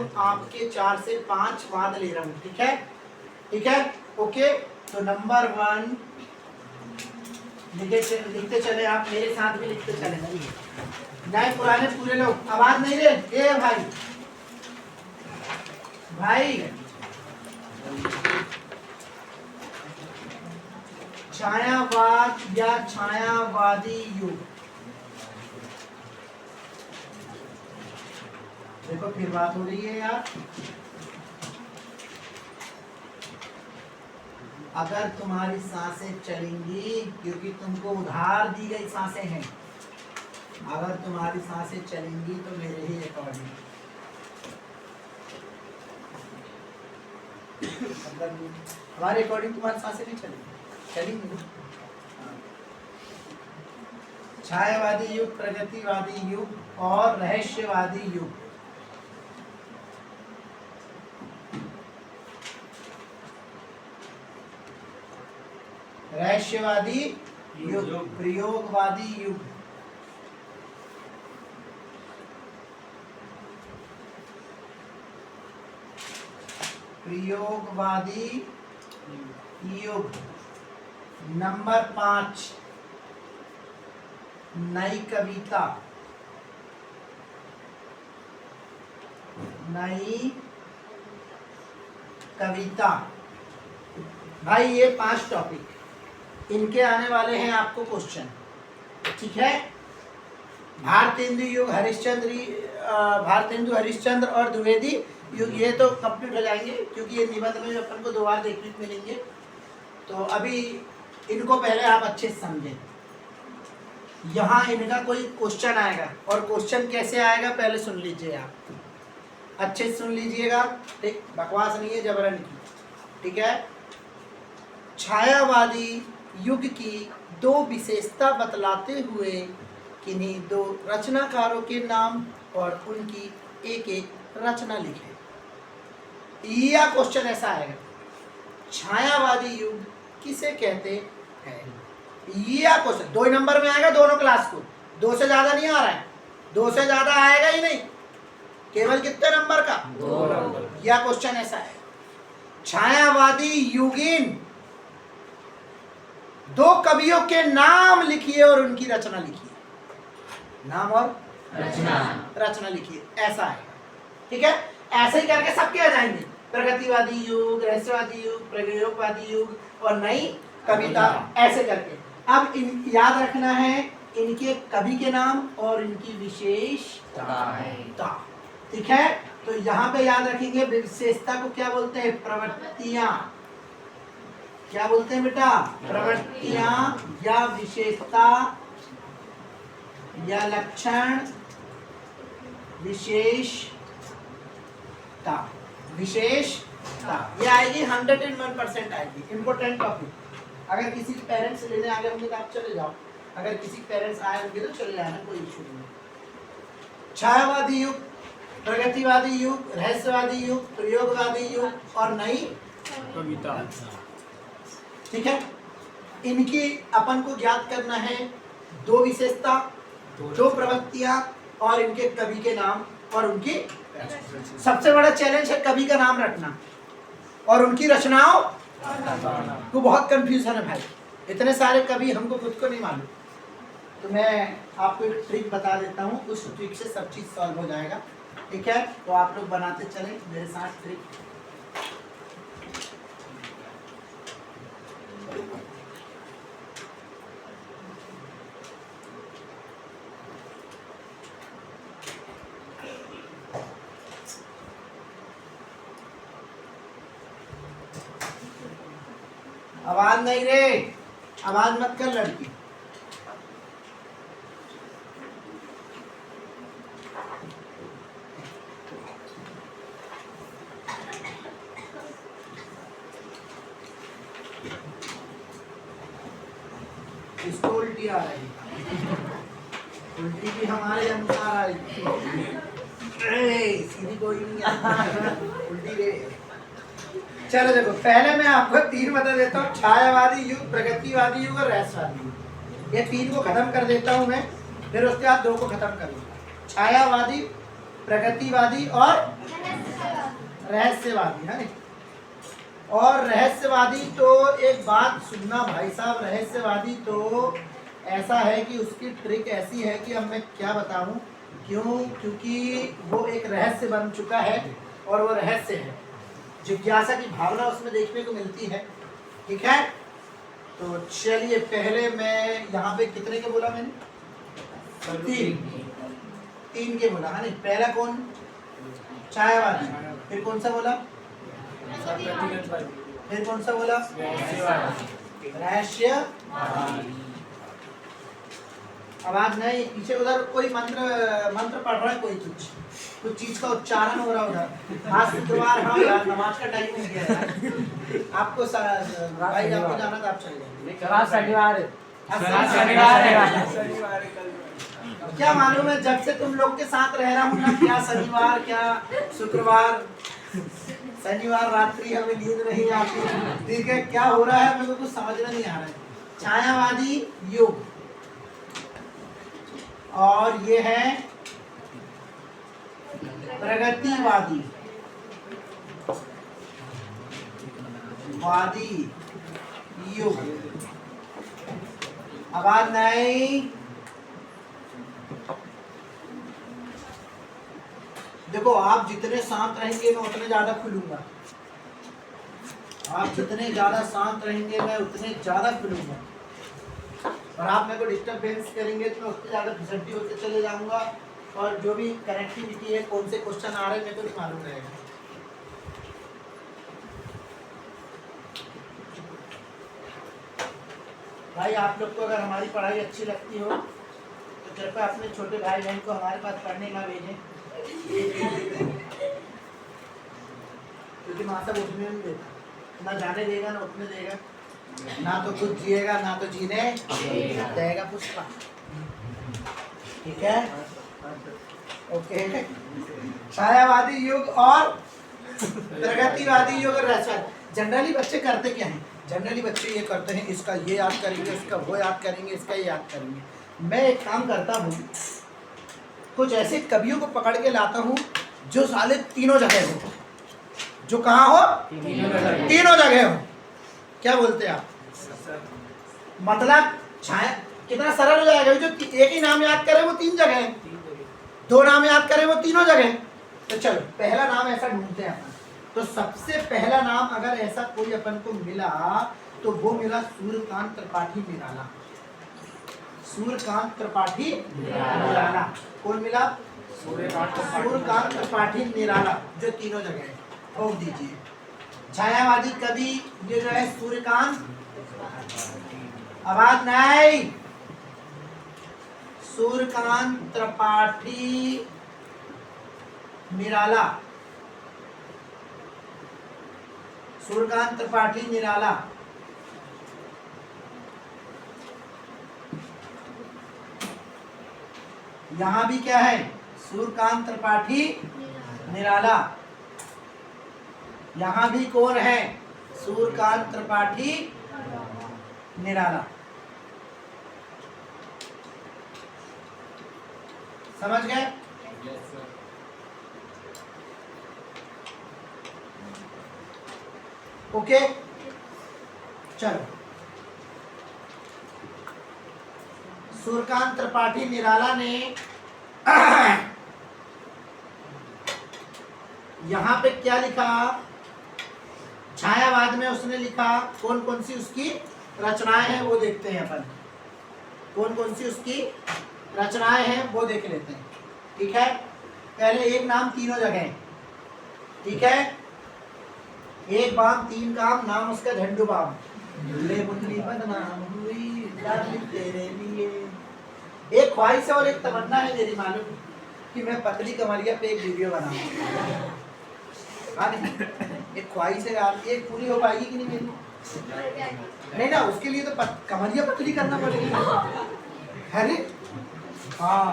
सिर्फ आपके 4 से 5 वाद ले रहा हूँ, ठीक है, ठीक है, ओके। तो नंबर 1 लिखते चले, आप मेरे साथ भी लिखते चले, नए पुराने पूरे लोग आवाज नहीं दे। ए भाई भाई, छायावाद या छायावादी युग, देखो फिर बात हो रही है यार। अगर तुम्हारी सांसें चलेंगी, क्योंकि तुमको उधार दी गई सांसें हैं, अगर तुम्हारी सांसें चलेंगी तो मेरे ही अकॉर्डिंग, हमारे अकॉर्डिंग तुम्हारी सांसें नहीं चलेंगी, चलेंगी। छायावादी युग, प्रगतिवादी युग और रहस्यवादी युग। रहस्यवादी युग, प्रयोगवादी युग, प्रयोगवादी युग। नंबर 5 नई कविता, नई कविता। भाई ये 5 टॉपिक, इनके आने वाले हैं आपको क्वेश्चन, ठीक है। भारतेंदु युग, भारतेंदु हरिश्चंद्र और द्विवेदी युग, ये तो कंप्लीट हो जाएंगे क्योंकि ये निबंध में अपन को 2 बार देखने को मिलेंगे। तो अभी इनको पहले आप अच्छे से समझें। यहाँ इनका कोई क्वेश्चन आएगा, और क्वेश्चन कैसे आएगा पहले सुन लीजिए, आप अच्छे से सुन लीजिएगा, ठीक, बकवास नहीं है, जबरन की, ठीक है। छायावादी युग की 2 विशेषता बतलाते हुए किन्हीं 2 रचनाकारों के नाम और उनकी एक रचना लिखे। यह क्वेश्चन ऐसा आएगा, छायावादी युग किसे कहते हैं? यह क्वेश्चन 2 नंबर में आएगा, दोनों क्लास को, 2 से ज्यादा नहीं आ रहा है, 2 से ज्यादा आएगा ही नहीं, केवल कितने नंबर का? 2 नंबर। यह क्वेश्चन ऐसा है, छायावादी युगीन 2 कवियों के नाम लिखिए और उनकी रचना लिखिए। नाम और रचना लिखिए, ऐसा है, ठीक है। ऐसे ही करके सबके आ जाएंगे, प्रगतिवादी युग, रहस्यवादी युग, प्रयोगवादी युग और नई कविता, ऐसे करके। अब याद रखना है इनके कवि के नाम और इनकी विशेषता, ठीक है। तो यहाँ पे याद रखेंगे, विशेषता को क्या बोलते हैं? प्रवृत्तियां। क्या बोलते हैं बेटा? प्रवृत्तियां या विशेषता या लक्षण, विशेषता, विशेषता, ये आएगी 101% आएगी। इंपॉर्टेंट टॉपिक, अगर किसी के पेरेंट्स लेने आ गए होंगे तो आप चले जाओ, अगर किसी के पेरेंट्स आए होंगे तो चले जाना, कोई इशू नहीं। छायावादी युग, प्रगतिवादी युग, रहस्यवादी युग, प्रयोगवादी युग और नई कविता, ठीक है। इनकी अपन को ज्ञात करना है 2 विशेषता, 2 प्रवृत्तियां और इनके कवि के नाम और उनकी, सबसे बड़ा चैलेंज है कवि का नाम रखना और उनकी रचनाओं को। बहुत कंफ्यूजन है भाई, इतने सारे कवि हमको खुद को नहीं मालूम। तो मैं आपको एक ट्रिक बता देता हूँ, उस ट्रिक से सब चीज़ सॉल्व हो जाएगा, ठीक है। तो आप लोग बनाते चले मेरे साथ ट्रिक। आवाज नहीं रे, आवाज मत कर लड़की। इसको उल्टी आ रही, उल्टी भी हमारे अनुसार आ रही, सीधी कोई नहीं उल्टी रे। चलो देखो, पहले मैं आपको 3 बता देता हूँ, छायावादी युग, प्रगतिवादी युग और रहस्यवादी युग। ये 3 को खत्म कर देता हूँ मैं, फिर उसके बाद 2 को खत्म करूँगा। छायावादी, प्रगतिवादी और रहस्यवादी है। और रहस्यवादी तो एक बात सुनना भाई साहब, रहस्यवादी तो ऐसा है कि उसकी ट्रिक ऐसी है कि अब मैं क्या बताऊं, क्यों, क्योंकि वो एक रहस्य बन चुका है और वो रहस्य है, जिज्ञासा की भावना उसमें देखने को मिलती है। ठीक है, तो चलिए पहले मैं यहाँ पे कितने के बोला मैंने? 3 के बोला है नहीं। पहला कौन? छायावादी। फिर कौन सा बोला? फिर कौन सा बोला? रहस्यवादी। आवाज नहीं, पीछे उधर कोई मंत्र पढ़ रहा है, कोई कुछ चीज का उच्चारण हो रहा उधर। आज शुक्रवार, हाँ यार नमाज का टाइम हो गया है। आपको भाई आपको जाना था, आप चले जाइए। शनिवार क्या मालूम है, जब से तुम लोग के साथ रह रहा हूँ ना, क्या शनिवार क्या शुक्रवार, शनिवार रात्रि हमें नींद नहीं आती। ठीक है, क्या हो रहा है मेरे को कुछ समझ में नहीं आ रहा है। छायावादी युग, और ये है प्रगतिवादी युग। आवाज नहीं। देखो, आप जितने शांत रहेंगे मैं उतने ज्यादा खुलूंगा। आप जितने ज्यादा शांत रहेंगे मैं उतने ज्यादा खुलूंगा, और आप मेरे को डिस्टर्बेंस करेंगे तो मैं उससे ज़्यादा फिसड्डी होते चले जाऊंगा, और जो भी कनेक्टिविटी है, कौन से क्वेश्चन आ रहे हैं मेरे को नहीं मालूम रहेगा। भाई आप लोग को अगर हमारी पढ़ाई अच्छी लगती हो तो कृपया अपने छोटे भाई बहन को हमारे पास पढ़ने ना भेजें, क्योंकि माता उठने नहीं देता, ना जाने देगा ना उठने देगा, ना तो खुद जिएगा ना तो जीने देगा पुष्पा। ठीक है, ओके। छायावादी युग और प्रगतिवादी युग और रहस्यवादी। जनरली बच्चे करते क्या हैं? जनरली बच्चे ये करते हैं, इसका ये याद करेंगे, इसका वो याद करेंगे, इसका ये याद करेंगे। मैं एक काम करता हूँ, कुछ ऐसे कवियों को पकड़ के लाता हूँ जो साले तीनों जगह हो। जो कहाँ हो? तीनों जगह हो। क्या बोलते हैं आप? मतलब छाया कितना सरल हो जाएगा। जो एक ही नाम याद करे वो 3 जगह है, 2 नाम याद करे वो तीनों जगह। तो चलो पहला नाम ऐसा ढूंढते हैं अपन। तो सबसे पहला नाम अगर ऐसा कोई अपन को मिला तो वो मिला सूर्यकांत त्रिपाठी निराला। सूर्यकांत त्रिपाठी निराला। कौन मिला? सूर्यकांत त्रिपाठी निराला, जो तीनों जगह है। ठोक दीजिए। छायावादी कवि ये जो है सूर्यकांत, आवाज नहीं, सूर्यकांत त्रिपाठी निराला। सूर्यकांत त्रिपाठी निराला। यहां भी क्या है? सूर्यकांत त्रिपाठी निराला। यहां भी कौन है? सूर्यकांत त्रिपाठी निराला। समझ गए? ओके, चलो। सूर्यकांत त्रिपाठी निराला ने यहां पे क्या लिखा? छायावाद में उसने लिखा कौन कौन सी उसकी रचनाएं हैं वो देखते हैं अपन। कौन कौन सी उसकी रचनाएं हैं वो देख लेते हैं। ठीक है, पहले एक नाम तीनों जगह। ठीक है, एक बाम 3 काम, नाम उसका झंडू बाम। ले मुंडली बदनाम हुई तेरे लिए। एक ख्वाहिश है और एक तमन्ना है मेरी, मालूम कि मैं पतली कमरिया पे एक वीडियो बनाऊं। हाँ नहीं, एक ख्वाहिश है यार, एक पूरी हो पाएगी कि नहीं मेरी? नहीं ना, उसके लिए तो कमरिया पतली करना पड़ेगी। है हाँ,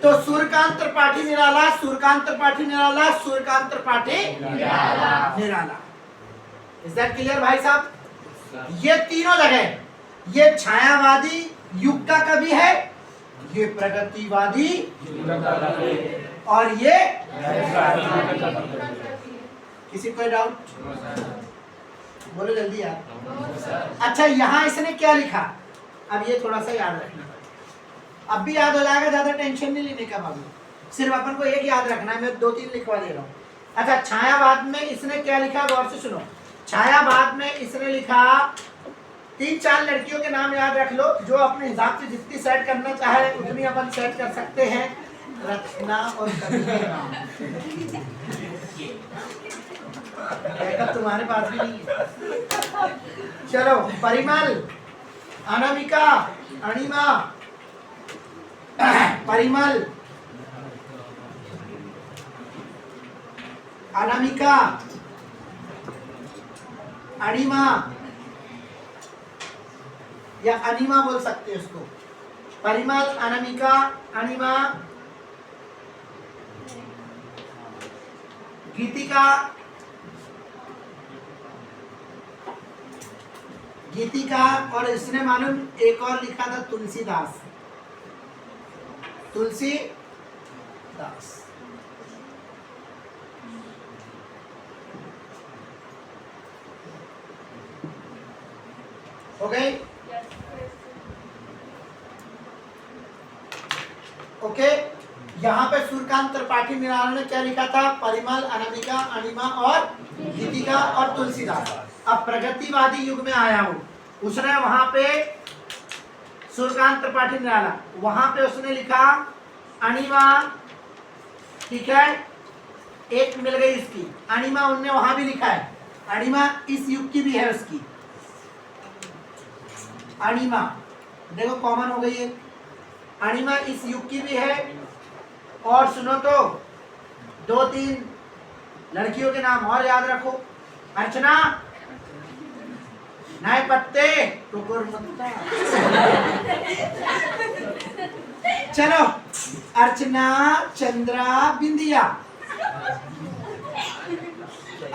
तो Suryakant Tripathi Nirala, Suryakant Tripathi Nirala, Suryakant Tripathi Nirala. Is that clear भाई साहब? ये तीनों जगह, ये छायावादी युग का कवि है, ये प्रगतिवादी, और ये किसी कोई डाउट? बोलो जल्दी यार। अच्छा यहाँ इसने क्या लिखा, अब ये थोड़ा सा याद रखना, अब भी याद हो जाएगा, ज्यादा टेंशन नहीं लेने का बाबू, सिर्फ अपन को एक याद रखना है, मैं 2-3 लिखवा दे रहा हूँ। अच्छा छायावाद में इसने क्या लिखा, गौर से सुनो। छायावाद में इसने लिखा 3-4 लड़कियों के नाम याद रख लो, जो अपने हिसाब से जितनी सेट करना चाहे उतनी अपन सेट कर सकते हैं। रचना और कवि के नाम बैकअप तुम्हारे पास भी नहीं है। चलो परिमल, अनामिका, अणिमा, परिमल, अनामिका, अणिमा या अनिमा बोल सकते हैं उसको। परिमल, अनामिका, अनिमा, गीतिका, गीतिका, और इसने मालूम एक और लिखा था तुलसीदास, तुलसीदास। हो गई? ओके। यहाँ पे सूर्यकांत त्रिपाठी निराला ने क्या लिखा था, परिमल, अनामिका, अणिमा और गीतिका और तुलसीदास। अब प्रगतिवादी युग में आया हूँ, उसने वहां पे सूर्यकांत त्रिपाठी निराला, वहां पे उसने लिखा अणिमा, ठीक है, एक मिल गई इसकी अणिमा, उनने वहां भी लिखा है अणिमा, इस युग की भी है उसकी अणिमा, देखो कॉमन हो गई है, अणिमा इस युग की भी है। और सुनो तो 2-3 लड़कियों के नाम और याद रखो, अर्चना, नए पत्ते, चलो अर्चना, चंद्रा, बिंदिया,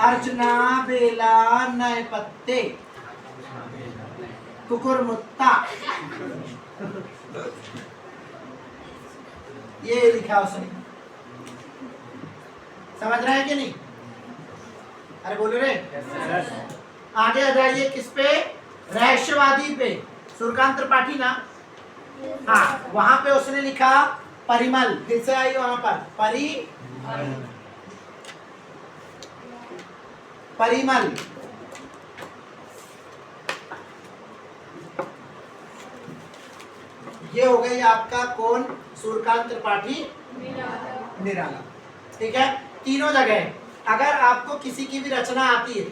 अर्चना, बेला, नए पत्ते, कुकुरमुत्ता, ये लिखा उसने, समझ रहे हैं कि नहीं? अरे बोलो रे। आगे आ जाइए, किस पे, रहस्यवादी पे, सूर्यकांत त्रिपाठी ना, हाँ, वहां पे उसने लिखा परिमल, फिर से आई वहां पर परिमल, ये हो गई आपका कौन, सूर्यकांत त्रिपाठी निराला, ठीक है। तीनों जगह अगर आपको किसी की भी रचना आती है,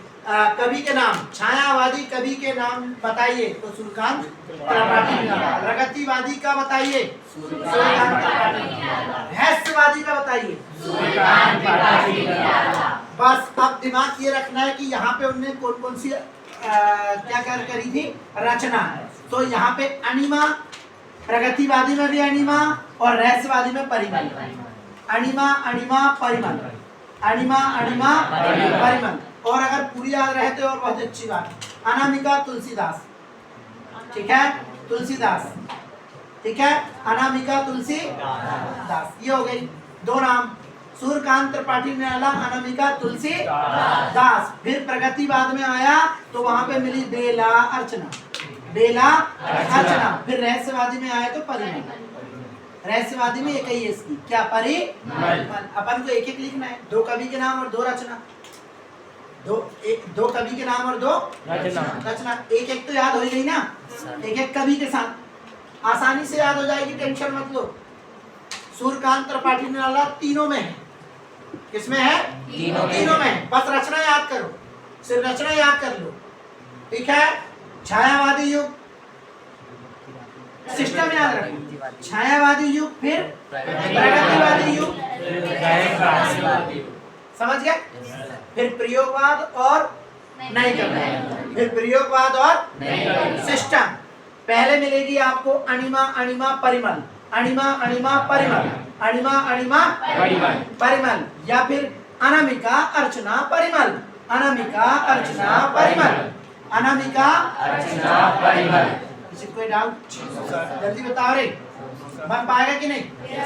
कवि के नाम, छायावादी कवि के नाम बताइए तो सूर्यकांत त्रिपाठी निराला, प्रगतिवादी का बताइए सूर्यकांत त्रिपाठी निराला, रहस्यवादी का बताइए सूर्यकांत त्रिपाठी निराला। बस अब दिमाग ये रखना है कि यहाँ पे उन्होंने कौन कौन सी क्या कर करी थी, रचना। तो यहाँ पे अणिमा, प्रगतिवादी में भी अणिमा और रहस्यवादी में परिमल, अणिमा, अणिमा, परिमल, अणिमा, अणिमा, परिमल। और अगर पूरी याद रहे तो और बहुत अच्छी बात, अनामिका, तुलसीदास, ठीक है, तुलसीदास, ठीक है, अनामिका, तुलसीदास, ये हो गई 2 नाम, सूर्यकांत त्रिपाठी निराला, अनामिका, तुलसीदास। फिर प्रगतिवाद में आया तो वहां पे मिली बेला, अर्चना, बेला, अर्चना। फिर रहस्यवादी में आया तो परिमल, रहस्यवादी में एक ही है इसकी, क्या, परिमल। अपन को एक-एक लिखना है, 2 कवि के नाम और 2 रचना, 2 कवि के नाम और 2 रचना, एक-एक तो याद हो ही गई ना, एक-एक कवि के साथ आसानी से याद हो जाएगी, टेंशन मत लो। सूर्यकांत त्रिपाठी निराला तीनों में है, किसमें है, तीनों में है, बस रचना याद करो, सिर्फ रचना याद कर लो, ठीक है। छायावादी युग, सिस्टम याद रखो, छायावादी युग, फिर प्रगतिवादी युग, समझ गए, फिर प्रयोगवाद और नैतिकवाद, फिर प्रयोगवाद और सिस्टम। पहले मिलेगी आपको अणिमा, अणिमा, परिमल, अणिमा, अणिमा, परिमल, अणिमा, अणिमा, परिमल, या फिर अनामिका, अर्चना, परिमल, अनामिका, अर्चना, परिमल, अनामिका, अर्चना, परिमल। किसी कोई डाउट? जल्दी बताओ रे, बन पाएगा कि नहीं?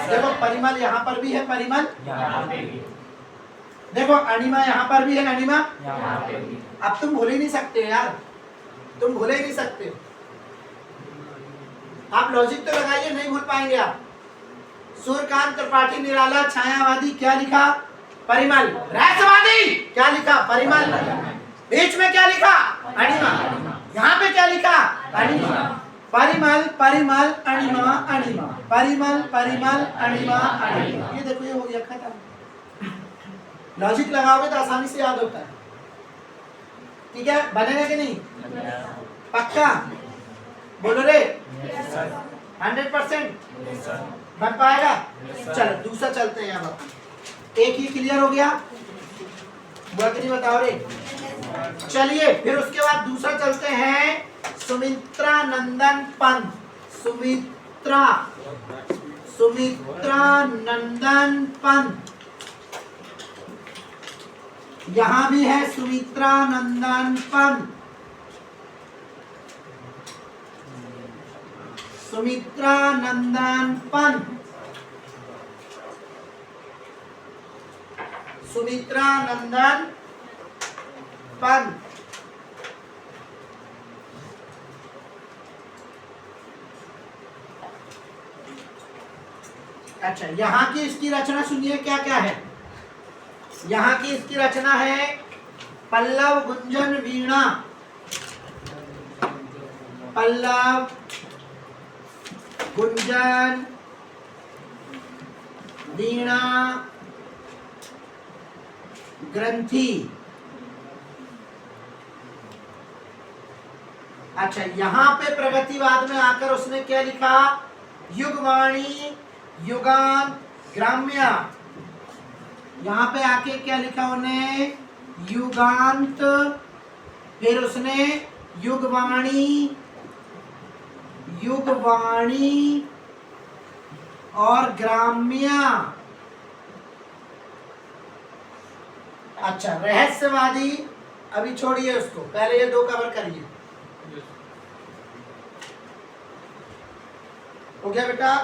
देखो परिमल यहाँ पर भी है, परिमल देखो अणिमा यहाँ पर भी है, अणिमा यहाँ पे भी। अब तुम भूल ही नहीं सकते यार, तुम भूल ही नहीं सकते। आप लॉजिक तो लगाइए, नहीं भूल पाएंगे आप। सूर्यकांत त्रिपाठी निराला छायावादी क्या लिखा? परिमल। रहस्यवादी क्या लिखा? परिमल। बीच में क्या लिखा? अणिमा। यहाँ पे क्या लिखा? अणिमा। परिमल परिमल अणिमा अणिमा, परिमल परिमल अणिमा अणिमा। ये देखो, ये हो गया खत्म। लॉजिक लगाओगे तो आसानी से याद होता है। ठीक है, बनेगा कि नहीं? पक्का बोलो रे। 100% बन पाएगा? चलो दूसरा चलते हैं। अब एक ही क्लियर हो गया, नहीं बताओ रे। चलिए फिर उसके बाद दूसरा चलते हैं, सुमित्रा नंदन पंत। सुमित्रा नंदन पंत, यहां भी है सुमित्रा नंदन पंत। सुमित्रा नंदन पंत, सुमित्रा नंदन पंत। अच्छा, यहाँ की इसकी रचना सुनिए क्या क्या है। यहाँ की इसकी रचना है पल्लव गुंजन वीणा, पल्लव गुंजन वीणा ग्रंथि। अच्छा, यहाँ पे प्रगतिवाद में आकर उसने क्या लिखा? युगवाणी, युगांत, ग्राम्य। यहाँ पे आके क्या लिखा उन्हें? युगांत, फिर उसने युगवाणी, युगवाणी और ग्राम्य। अच्छा, रहस्यवादी अभी छोड़िए उसको, पहले ये दो कवर करिए। हो गया बेटा?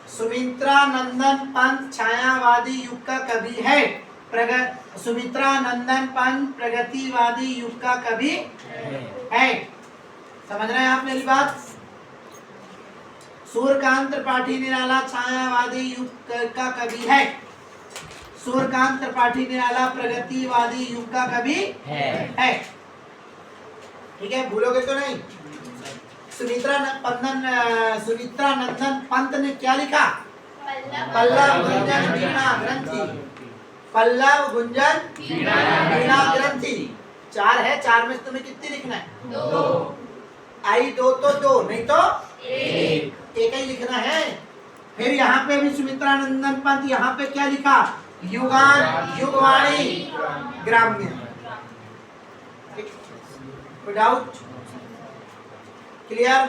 सुमित्रा नंदन पंत छायावादी युग का कवि है। सुमित्रा नंदन पंत प्रगतिवादी युग का कवि है। समझ रहे हैं आप मेरी बात? सूर्यकांत त्रिपाठी निराला छायावादी युग का कवि है। सूर्यकांत त्रिपाठी निराला प्रगतिवादी युग का कवि है। ठीक है, भूलोगे तो नहीं। सुमित्रा नंदन पंत ने क्या लिखा? पल्लव गुंजन वीणा ग्रंथि। पल्लव गुंजन वीणा ग्रंथि। 4 है, 4 में तुम्हें कितनी लिखना है? 2। आई 2 तो 2, नहीं तो 1 ही लिखना है। फिर यहाँ पे भी सुमित्रा नंदन पंत, यहाँ पे क्या लिखा? युगान, युगवाणी, ग्राम्य। कोई डाउट? क्लियर?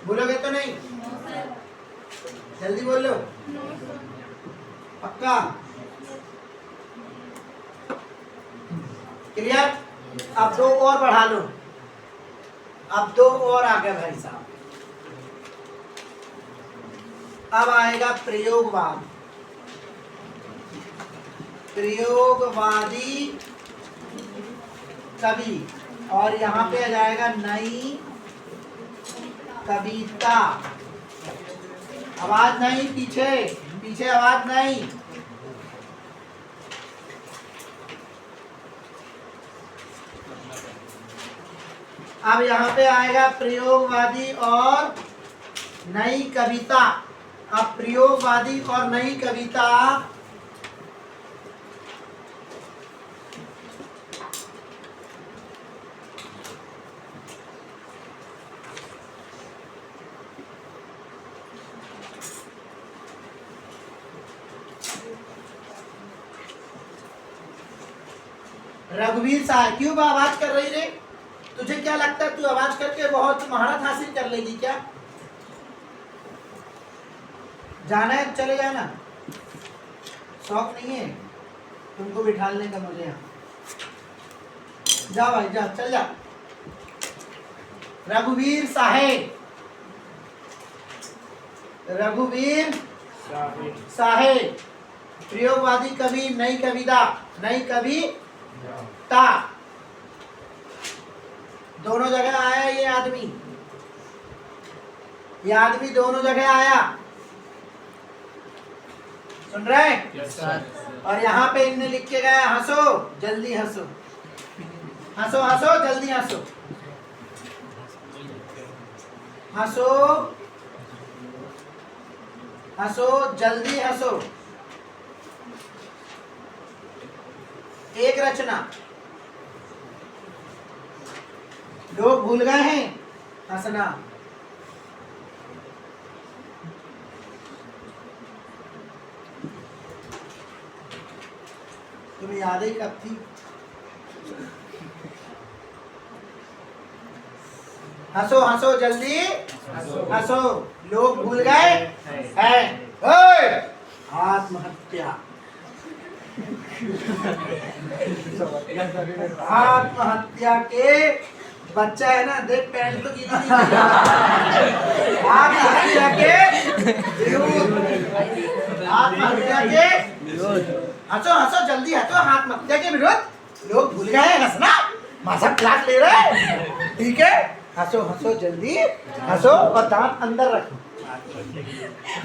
बोलोगे तो नहीं? जल्दी बोल लो। पक्का? क्लियर? अब 2 और बढ़ा लो। अब 2 और आ गए भाई साहब। अब आएगा प्रयोगवाद। प्रयोगवादी कवि, और यहाँ पे आ जाएगा नई कविता। आवाज नहीं, पीछे पीछे आवाज नहीं। अब यहाँ पे आएगा प्रयोगवादी और नई कविता। अब प्रयोगवादी और नई कविता रघुवीर साहब, क्यों आवाज कर रही रे? तुझे क्या लगता है तू आवाज करके बहुत महारत हासिल कर लेगी क्या? जाना है चले जाना, शौक नहीं है तुमको बिठाने का मुझे यहाँ। जा भाई जा, चल जा। रघुवीर साहेब रघुवीर साहेब। प्रयोगवादी कवि, नई कविता, नई कविता, दोनों जगह आया ये आदमी दोनों जगह आया। सुन रहे हैं? Yes sir. और यहाँ पे इनने लिख के गया हंसो जल्दी हंसो, हंसो हंसो जल्दी हंसो, हंसो हंसो जल्दी हंसो। एक रचना। लोग भूल गए हैं हंसना। तुम्हें याद ही कब थी? हंसो हंसो जल्दी हंसो, लोग भूल गए हैं आत्महत्या। आत्महत्या के बच्चा है ना, देख पैंट तो गीली नहीं। आत्महत्या के विरोध, आत्महत्या के हंसो हंसो जल्दी हंसो, आत्महत्या के विरोध। लोग भूल गए हैं हंसना, मजाक क्लास ले रहे हैं। ठीक है, हंसो हंसो जल्दी हंसो और दांत अंदर रखो।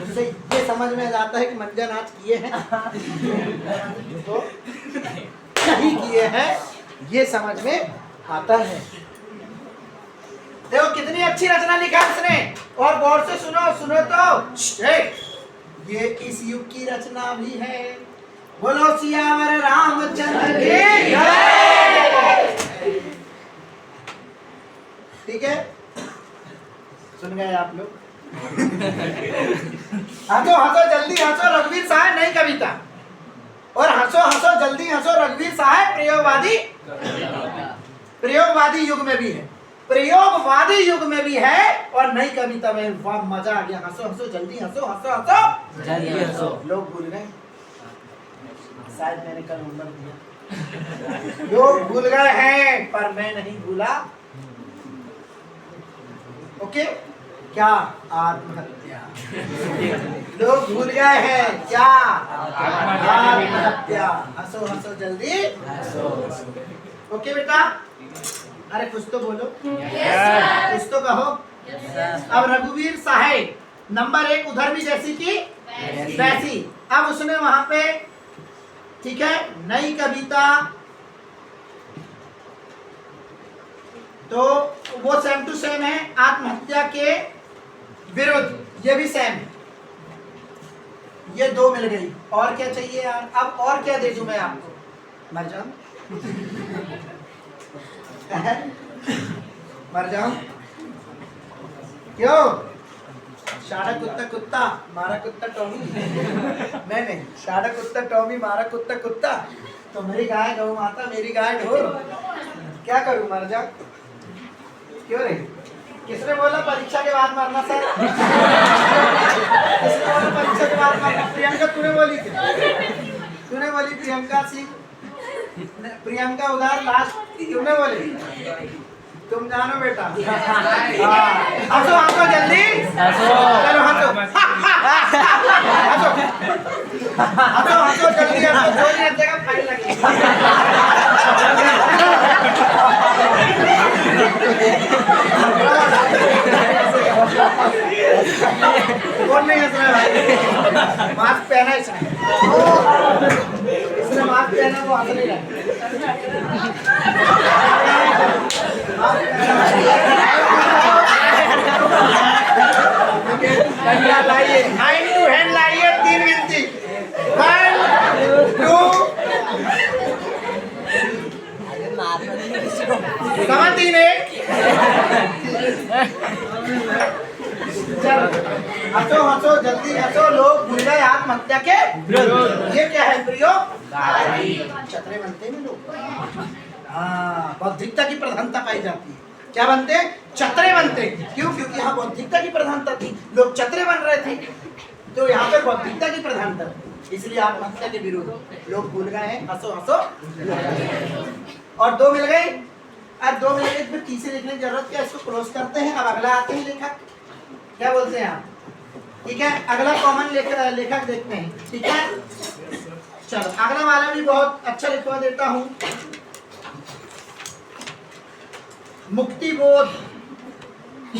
उससे ये समझ में जाता है कि मंजन आज किए हैं तो नहीं किए हैं, ये समझ में आता है। देखो कितनी अच्छी रचना लिखा उसने, और गौर से सुनो सुनो तो। ये इस युग की रचना भी है। बोलो सियावर रामचंद्र की जय। ठीक है, सुन गए आप लोग? हंसो हंसो जल्दी हंसो, रघुवीर साहब नई कविता। और हंसो हंसो जल्दी हंसो, रघुवीर साहब प्रयोगवादी युग में भी है, प्रयोगवादी युग में भी है और नई कविता में। वाह मजा आ गया। हंसो हंसो जल्दी हंसो, हंसो हंसो जल्दी हंसो। लोग भूल गए, शायद मैंने कल होमवर्क दिया। लोग भूल गए हैं पर मैं नहीं भूला। ओके, क्या? आत्महत्या। लोग भूल गए हैं क्या? आत्महत्या। हंसो हंसो जल्दी हंसो। ओके बेटा, अरे कुछ तो बोलो, कुछ तो कहो। अब रघुवीर साहेब नंबर 1 उधर भी जैसी की वैसी। अब उसने वहां पे, ठीक है, नई कविता, तो वो सेम टू सेम है। आत्महत्या के विरुद्ध, ये भी सेम है। ये दो मिल गई, और क्या चाहिए यार? अब और क्या दे दूं मैं आपको? मर जाऊं? मर जाऊं? क्यों? शाड़ा कुत्ता कुत्ता, मारा कुत्ता टॉमी। नहीं, शाड़ा कुत्ता टॉमी, मारा कुत्ता कुत्ता। तो मेरी गाय गौ माता, मेरी गाय ढोर। क्या करूं, मर जाऊं? क्यों रे? किसने बोला परीक्षा के बाद मरना सर? किसने बोला परीक्षा के बाद मरना? प्रियंका तूने बोली थी, तूने बोली प्रियंका सिंह, प्रियंका उधार लास्ट तुमने बोली। तुम जानो बेटा। हंसो हंसो जल्दी हंसो, चलो हंसो हंसो हंसो हंसो जल्दी हंसो, जो नहीं हंसेगा फाइन लगेगी। कौन नहीं हंस रहा भाई? मास्क पहना इसने, इसने मास्क पहना, वो हंस नहीं रहा। लाइए, हैंड टू हैंड लाइए, 3 गिनती। 1 2 कहाँ 3 1। हंसो हंसो जल्दी हंसो, लोग भूल गए आत्महत्या के विरोध। ये क्या है? प्रयोग चतरे बनते हैं लोग। हाँ, बौद्धिकता की प्रधानता पाई जाती है। क्या बनते? चतरे बनते। क्यों? क्योंकि यहाँ बौद्धिकता की प्रधानता थी, लोग चतरे बन रहे थे, तो यहाँ पे बौद्धिकता की प्रधानता थी, इसलिए आत्महत्या के विरोध। लोग भूल गए हैं, हंसो हंसो। और 2 मिल गए, अब 2 मिल गए, फिर तीसरे लिखने की जरूरत क्या? इसको क्लोज करते हैं। अब अगला आते हैं लेखक, क्या बोलते हैं आप? ठीक है, अगला कॉमन लेखक देखते हैं। ठीक है, चलो अगला वाला भी बहुत अच्छा लिखवा देता हूं। मुक्तिबोध।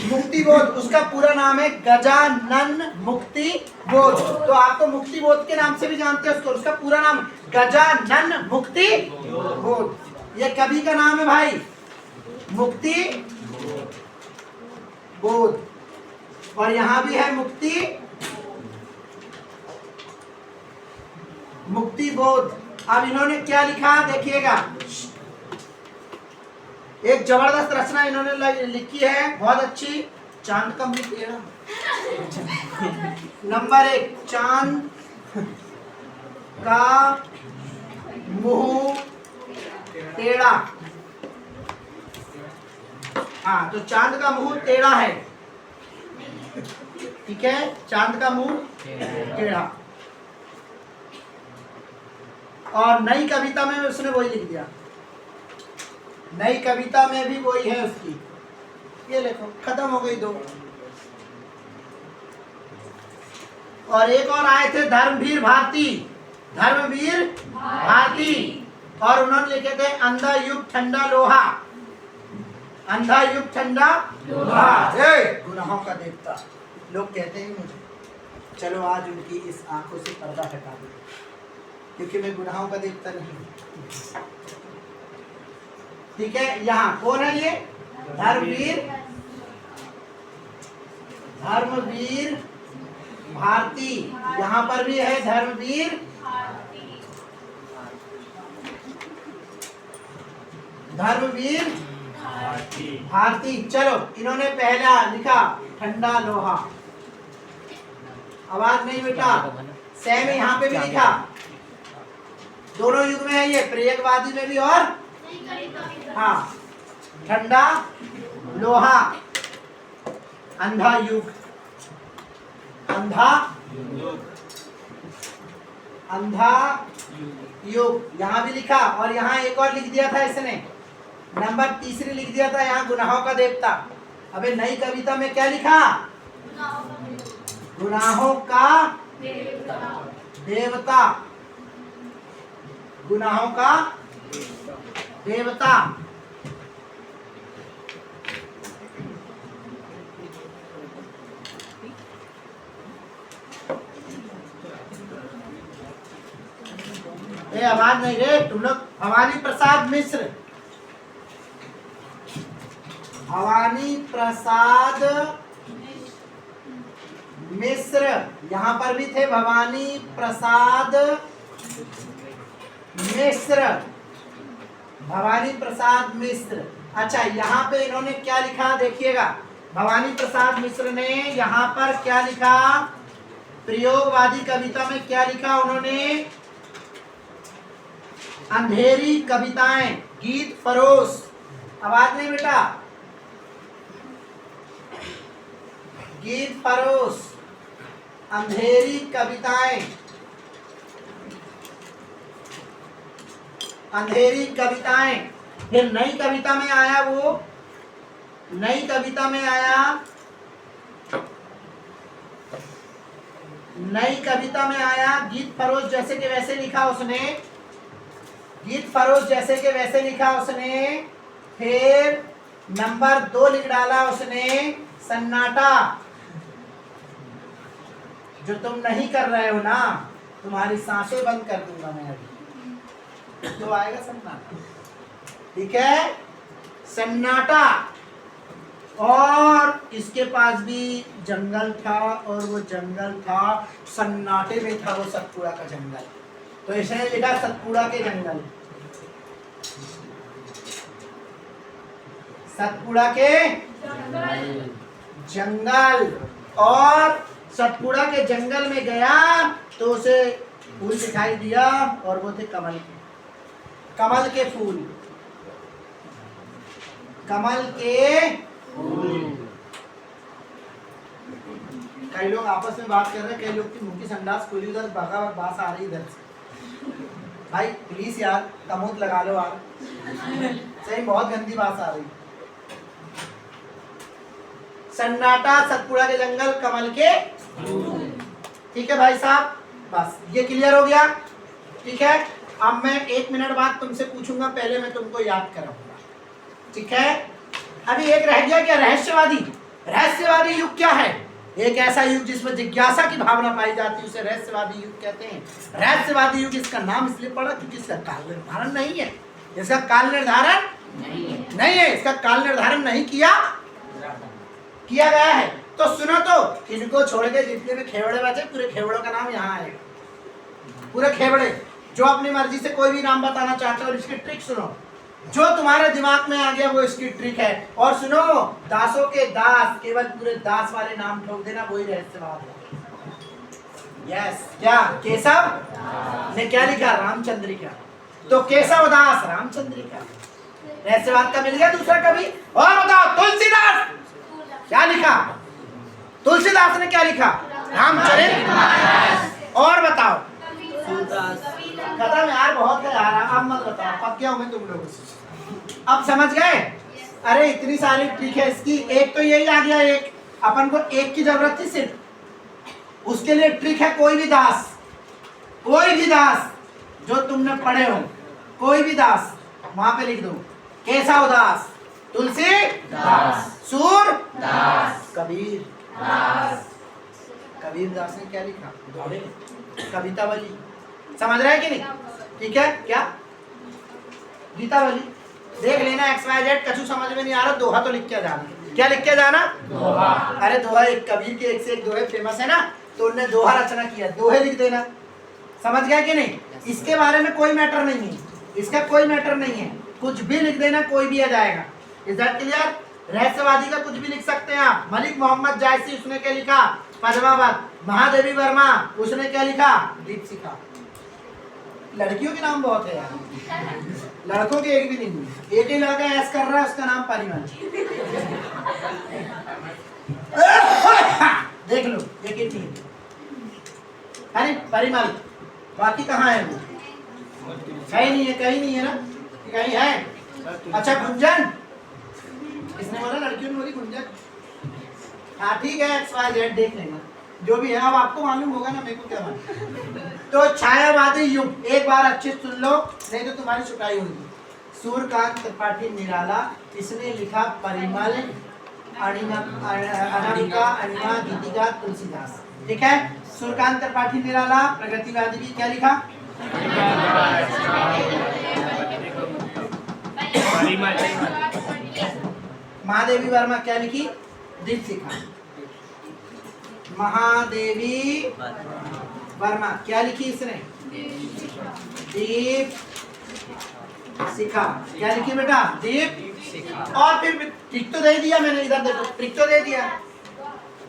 मुक्तिबोध उसका पूरा नाम है गजानन मुक्तिबोध। तो आप तो मुक्तिबोध के नाम से भी जानते हैं उसको, उसका पूरा नाम गजानन मुक्तिबोध। ये कवि का नाम है भाई, मुक्ति बोध। और यहां भी है मुक्तिबोध। अब इन्होंने क्या लिखा देखिएगा, एक जबरदस्त रचना इन्होंने लिखी है, बहुत अच्छी। चांद का मुंह टेढ़ा। नंबर 1, चांद का मुंह टेढ़ा। हाँ, तो चांद का मुंह टेढ़ा है। ठीक है, चांद का मुंह टेढ़ा। और नई कविता में उसने वही लिख दिया, नई कविता में भी वही है उसकी। ये देखो, खत्म हो गई 2। और एक और आए थे धर्मवीर भारती, धर्मवीर भारती। और उन्होंने लिखे थे अंधा युग ठंडा लोहा, अंधा युग ठंडा लोहा। गुनाहों का देवता लोग कहते हैं मुझे। चलो आज उनकी इस आंखों से पर्दा हटा दो, क्योंकि मैं गुनाहों का देवता नहीं हूं। ठीक है, यहाँ कौन है ये? धर्मवीर भारती। यहाँ पर भी है धर्मवीर भारती। चलो, इन्होंने पहला लिखा ठंडा लोहा। आवाज नहीं बेटा, सेम यहाँ पे भी लिखा। दोनों युग में है ये, प्रयोगवादी में भी और हाँ, ठंडा लोहा, अंधा युग, अंधा युग यहाँ भी लिखा। और यहाँ एक और लिख दिया था इसने, नंबर 3 लिख दिया था यहाँ, गुनाहों का देवता। अबे नई कविता में क्या लिखा? गुनाहों का देवता, गुनाहों का देवता। ये आवाज नहीं रे तुम लोग। भवानी प्रसाद मिश्र, भवानी प्रसाद मिश्र, यहाँ पर भी थे भवानी प्रसाद मिश्र, भवानी प्रसाद मिश्र। अच्छा, यहाँ पे इन्होंने क्या लिखा देखिएगा, भवानी प्रसाद मिश्र ने यहाँ पर क्या लिखा, प्रयोगवादी कविता में क्या लिखा उन्होंने? अंधेरी कविताएं, गीत फरोश। आवाज नहीं बेटा, गीत फरोश, अंधेरी कविताएं, अंधेरी कविताएं। फिर नई कविता में आया वो, नई कविता में आया, नई कविता में आया गीत फरोश जैसे के वैसे लिखा उसने, गीत फरोश जैसे के वैसे लिखा उसने। फिर नंबर 2 लिख डाला उसने, सन्नाटा। जो तुम नहीं कर रहे हो ना, तुम्हारी सांसें बंद कर दूंगा मैं अभी, तो आएगा सन्नाटा। ठीक है, सन्नाटा। और इसके पास भी जंगल था, और वो जंगल था, सन्नाटे में था वो सतपुड़ा का जंगल। तो इसने लिखा सतपुड़ा के जंगल, सतपुड़ा के जंगल। और सतपुड़ा के जंगल में गया तो उसे फूल दिखाई दिया, और वो थे कमल के, कमल के फूल, कमल के फूल। कई लोग आपस में बात कर रहे हैं, कई लोग की मुंह की संडास खुली, उधर बगा बास आ रही इधर से। भाई प्लीज यार तमोद लगा लो यार, सही बहुत गंदी बात आ रही। सन्नाटा, सतपुड़ा के जंगल, कमल के फूल। ठीक है भाई साहब, बस ये क्लियर हो गया। ठीक है, अब मैं 1 मिनट बाद तुमसे पूछूंगा, पहले मैं तुमको याद कराऊंगा। ठीक है, अभी एक रह गया क्या, रहस्यवादी। रहस्यवादी युग क्या है? एक ऐसा युग जिसमें जिज्ञासा की भावना पाई जाती है, उसे रहस्यवादी युग कहते हैं। रहस्यवादी युग इसका नाम इसलिए पड़ा क्योंकि इसका काल निर्धारण नहीं है। इसका काल निर्धारण नहीं है, इसका काल निर्धारण नहीं किया गया है। तो सुनो, तो इनको छोड़ के जितने भी खेवड़े बचे, पूरे खेवड़ों का नाम यहाँ आएगा। पूरे खेवड़े जो अपनी मर्जी से कोई भी नाम बताना चाहते हो, और इसकी ट्रिक सुनो, जो तुम्हारे दिमाग में आ गया वो इसकी ट्रिक है। और सुनो, दासों के दास, केवल पूरे दास वाले नाम ठोक देना, वही रहस्यवाद है। यस, क्या केशव ने क्या लिखा, रामचंद्रिका। तो केशव दास रामचंद्रिका, रहस्यवाद का मिल गया दूसरा कवि। और बताओ, तुलसीदास क्या लिखा? तुलसीदास ने क्या लिखा? रामचरित। और बताओ, खत्म यार, बहुत है यार, अब मत बताओ, अब क्या हूँ मैं तुम लोगों से, अब समझ गए? अरे इतनी सारी ट्रिक है इसकी, एक तो यही आ गया, एक अपन को एक की जरूरत थी सिर्फ, उसके लिए ट्रिक है कोई भी दास, कोई भी दास जो तुमने पढ़े हो, कोई भी दास वहां पे लिख दो, केशव दास, तुलसी दास, सूर दास, कबीर दास। कबीर दास ने क्या लिखा? कवितावली। समझ रहे हैं कि नहीं? ठीक है, क्या गीतावली देख लेना, XYZ, कछु समझ में नहीं आ रहा, दोहा तो लिख के जाना। क्या लिख के जाना? दोहा। अरे दोहा एक कबीर के एक से एक दोहे फेमस है ना, तो उन्होंने दोहा रचना किया, दोहे लिख देना। समझ गया कि नहीं? इसके बारे में कोई मैटर नहीं है, इसका कोई मैटर नहीं है, कुछ भी लिख देना, कोई भी आ जाएगा। Is that clear? रहस्यवादी का कुछ भी लिख सकते हैं आप। मलिक मोहम्मद जायसी, उसने क्या लिखा? पद्मावत। महादेवी वर्मा, उसने क्या लिखा? दीपशिखा। लड़कियों के नाम बहुत है यार, लड़कों के एक भी नहीं हुए। एक ही लड़का ऐस कर रहा है, उसका नाम परिमल। देख लो, यकीन नहीं है परिमल, बाकी कहाँ है वो? कहीं नहीं है, कहीं नहीं है ना, कहीं है? अच्छा गुंजन, इसने बोला, लड़कियों ने बोली गुंजन। हाँ ठीक है, XYZ देख लेना, जो भी है, अब आपको मालूम होगा ना, मेरे को क्या मालूम। तो छायावादी युग एक बार अच्छे सुन लो, नहीं तो तुम्हारी छुटाई होगी। सूर्यकांत त्रिपाठी निराला, इसने लिखा परिमल, अनामिका, अनिमा, गीतिका, तुलसीदास। ठीक है, सूर्यकांत त्रिपाठी निराला। प्रगतिवादी भी क्या लिखा? महादेवी वर्मा क्या लिखी? दीपशिखा। महादेवी वर्मा क्या लिखी इसने? दीप शिखा। क्या लिखी बेटा? दीप शिखा। और फिर ट्रिक तो दे दिया मैंने, इधर देखो, ट्रिक तो दे दिया।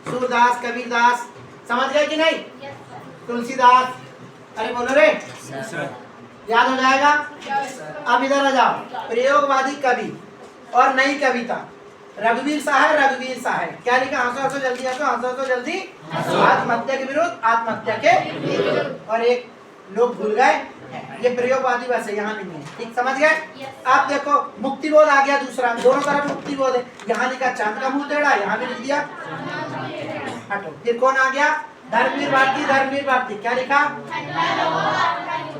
सूरदास, कबीरदास, समझ गए कि नहीं? तुलसीदास, अरे बोलो रे, याद हो जाएगा? अब इधर आ जाओ, प्रयोगवादी कवि और नई कविता। रघुवीर साहब क्या लिखा? हंसो हंसो जल्दी, हंसो हंसो हंसो जल्दी, आत्महत्या के विरुद्ध, आत्महत्या के। और एक लोग भूल गए, ये प्रयोगवादी बस है, यहाँ नहीं है। ठीक, समझ गए? आप देखो, मुक्तिबोध आ गया दूसरा, दोनों तरफ मुक्तिबोध है। यहाँ लिखा चांद का मुंह टेढ़ा, यहाँ भी लिख दिया। हटो, फिर कौन आ गया? धर्मवीर भारती, क्या लिखा?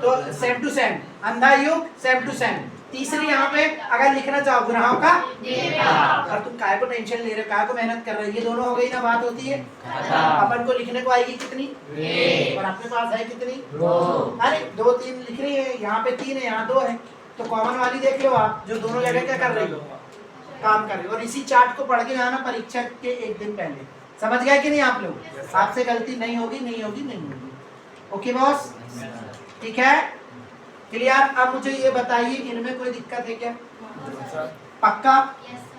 तो सेम टू सेम, अंधा युग, सेम टू सेम। तीसरी यहाँ पे अगर लिखना चाहो, ग्रहों का और तुम काय को टेंशन ले रहे हो, काय को मेहनत कर रहे हो, ये दोनों हो गई ना, बात होती है। अपन को लिखने को आएगी कितनी? और अपने पास है कितनी? अरे 2 3 लिख रही है, यहाँ पे 3 है, यहाँ 2 है, तो कॉमन वाली देख लो आप, जो दोनों जगह क्या कर रही हो? काम कर रही हो। और इसी चार्ट को पढ़ के जाना परीक्षा के 1 दिन पहले। समझ गए कि नहीं आप लोग? आपसे गलती नहीं होगी। ओके बॉस, ठीक है, क्लियर? अब मुझे ये बताइए, इनमें कोई दिक्कत है क्या? पक्का?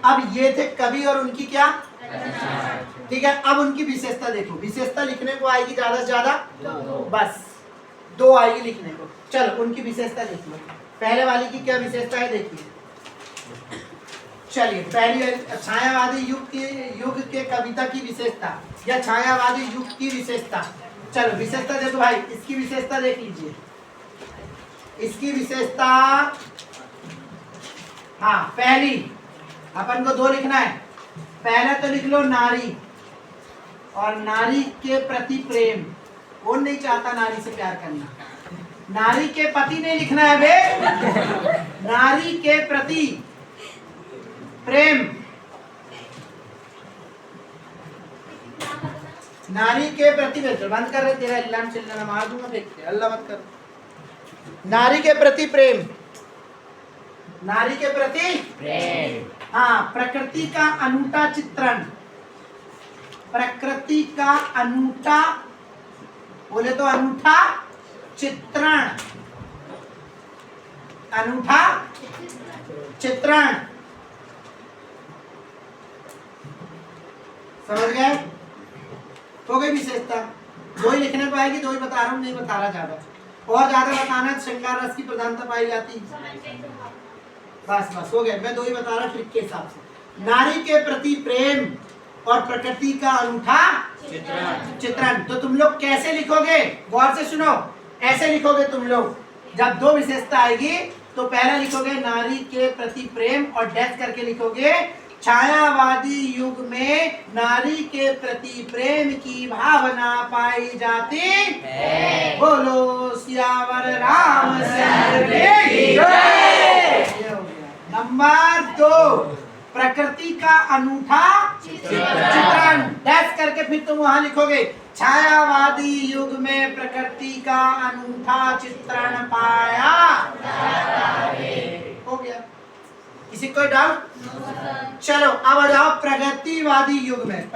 अब ये थे कवि और उनकी क्या? ठीक है, अब उनकी विशेषता देखो। विशेषता लिखने को आएगी ज्यादा से ज्यादा बस 2 आएगी लिखने को। चलो उनकी विशेषता लिख लो। पहले वाली की क्या विशेषता है देखिए। चलिए, पहली छायावादी युग के कविता की विशेषता या छायावादी युग की विशेषता। चलो विशेषता देखो भाई, इसकी विशेषता देख लीजिए। इसकी विशेषता, हाँ पहली, अपन को 2 लिखना है। पहले तो लिख लो नारी, और नारी के प्रति प्रेम, कौन नहीं चाहता नारी से प्यार करना? नारी के पति नहीं लिखना है बे, नारी के प्रति प्रेम, नारी के प्रति बंद कर रहे, तेरा इलाम चिल्लाना मार दूंगा, फेंक के अल्लाह मत कर। नारी के प्रति प्रेम, नारी के प्रति प्रेम, हाँ, प्रकृति का अनूठा चित्रण, प्रकृति का अनूठा, बोले तो अनूठा चित्रण, अनूठा चित्रण, समझ गए? हो गई विशेषता। दो ही लिखने को आएगी, दो ही बता रहा हूँ, नहीं बता रहा ज्यादा, और ज्यादा बताना है तो श्रृंगार रस की प्रधानता पाई जाती है। बस हो गया, मैं दो ही बता रहा ट्रिक के हिसाब से। नारी के प्रति प्रेम और प्रकृति का अनूठा चित्रण। तो तुम लोग कैसे लिखोगे? गौर से सुनो, ऐसे लिखोगे तुम लोग। जब दो विशेषता आएगी तो पहला लिखोगे नारी के प्रति प्रेम और डैश करके लिखोगे छायावादी युग में नारी के प्रति प्रेम की भावना पाई जाती है। बोलो सियावर रामचंद्र की जय। नंबर 2, प्रकृति का अनूठा चित्रण, डैश करके फिर तुम वहां लिखोगे छायावादी युग में प्रकृति का अनूठा चित्रण पाया। हो गया, किसी कोई डाउट? चलो अब आ जाओ प्रगतिवादी युग में।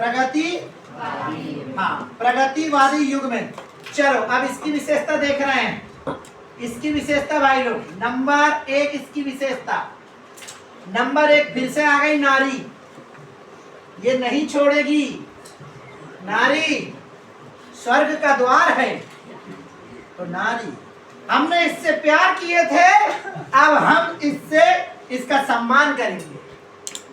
प्रगतिवादी युग में। चलो अब इसकी विशेषता देख रहे हैं, इसकी विशेषता भाई लोग। नंबर 1 इसकी विशेषता, नंबर 1 फिर से आ गई नारी, ये नहीं छोड़ेगी। नारी स्वर्ग का द्वार है, तो नारी, हमने इससे प्यार किए थे, अब हम इससे इसका सम्मान करेंगे,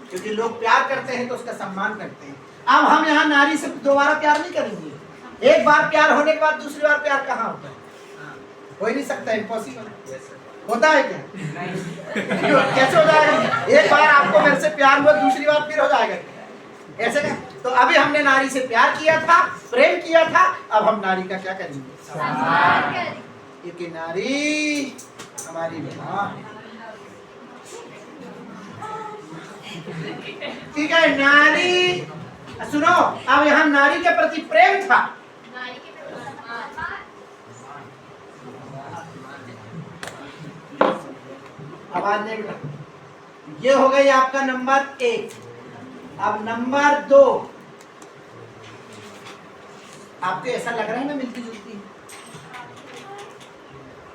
क्योंकि लोग प्यार करते हैं तो उसका सम्मान करते हैं। अब हम यहाँ नारी से दोबारा प्यार नहीं करेंगे। एक बार प्यार होने के बाद दूसरी बार प्यार कहाँ होता है? हो ही नहीं सकता, इम्पॉसिबल। होता है क्या? कैसे हो जाएगा? एक बार आपको मेरे से प्यार हुआ, दूसरी बार फिर हो जाएगा ऐसे का? तो अभी हमने नारी से प्यार किया था, प्रेम किया था, अब हम नारी का क्या करेंगे? क्योंकि नारी हमारी माँ है। ठीक है, नारी, सुनो, अब यहाँ नारी के प्रति प्रेम था, आवाज नहीं बेटा। ये हो गई आपका नंबर 1। अब नंबर 2, आपको ऐसा लग रहा है ना मिलती जुलती?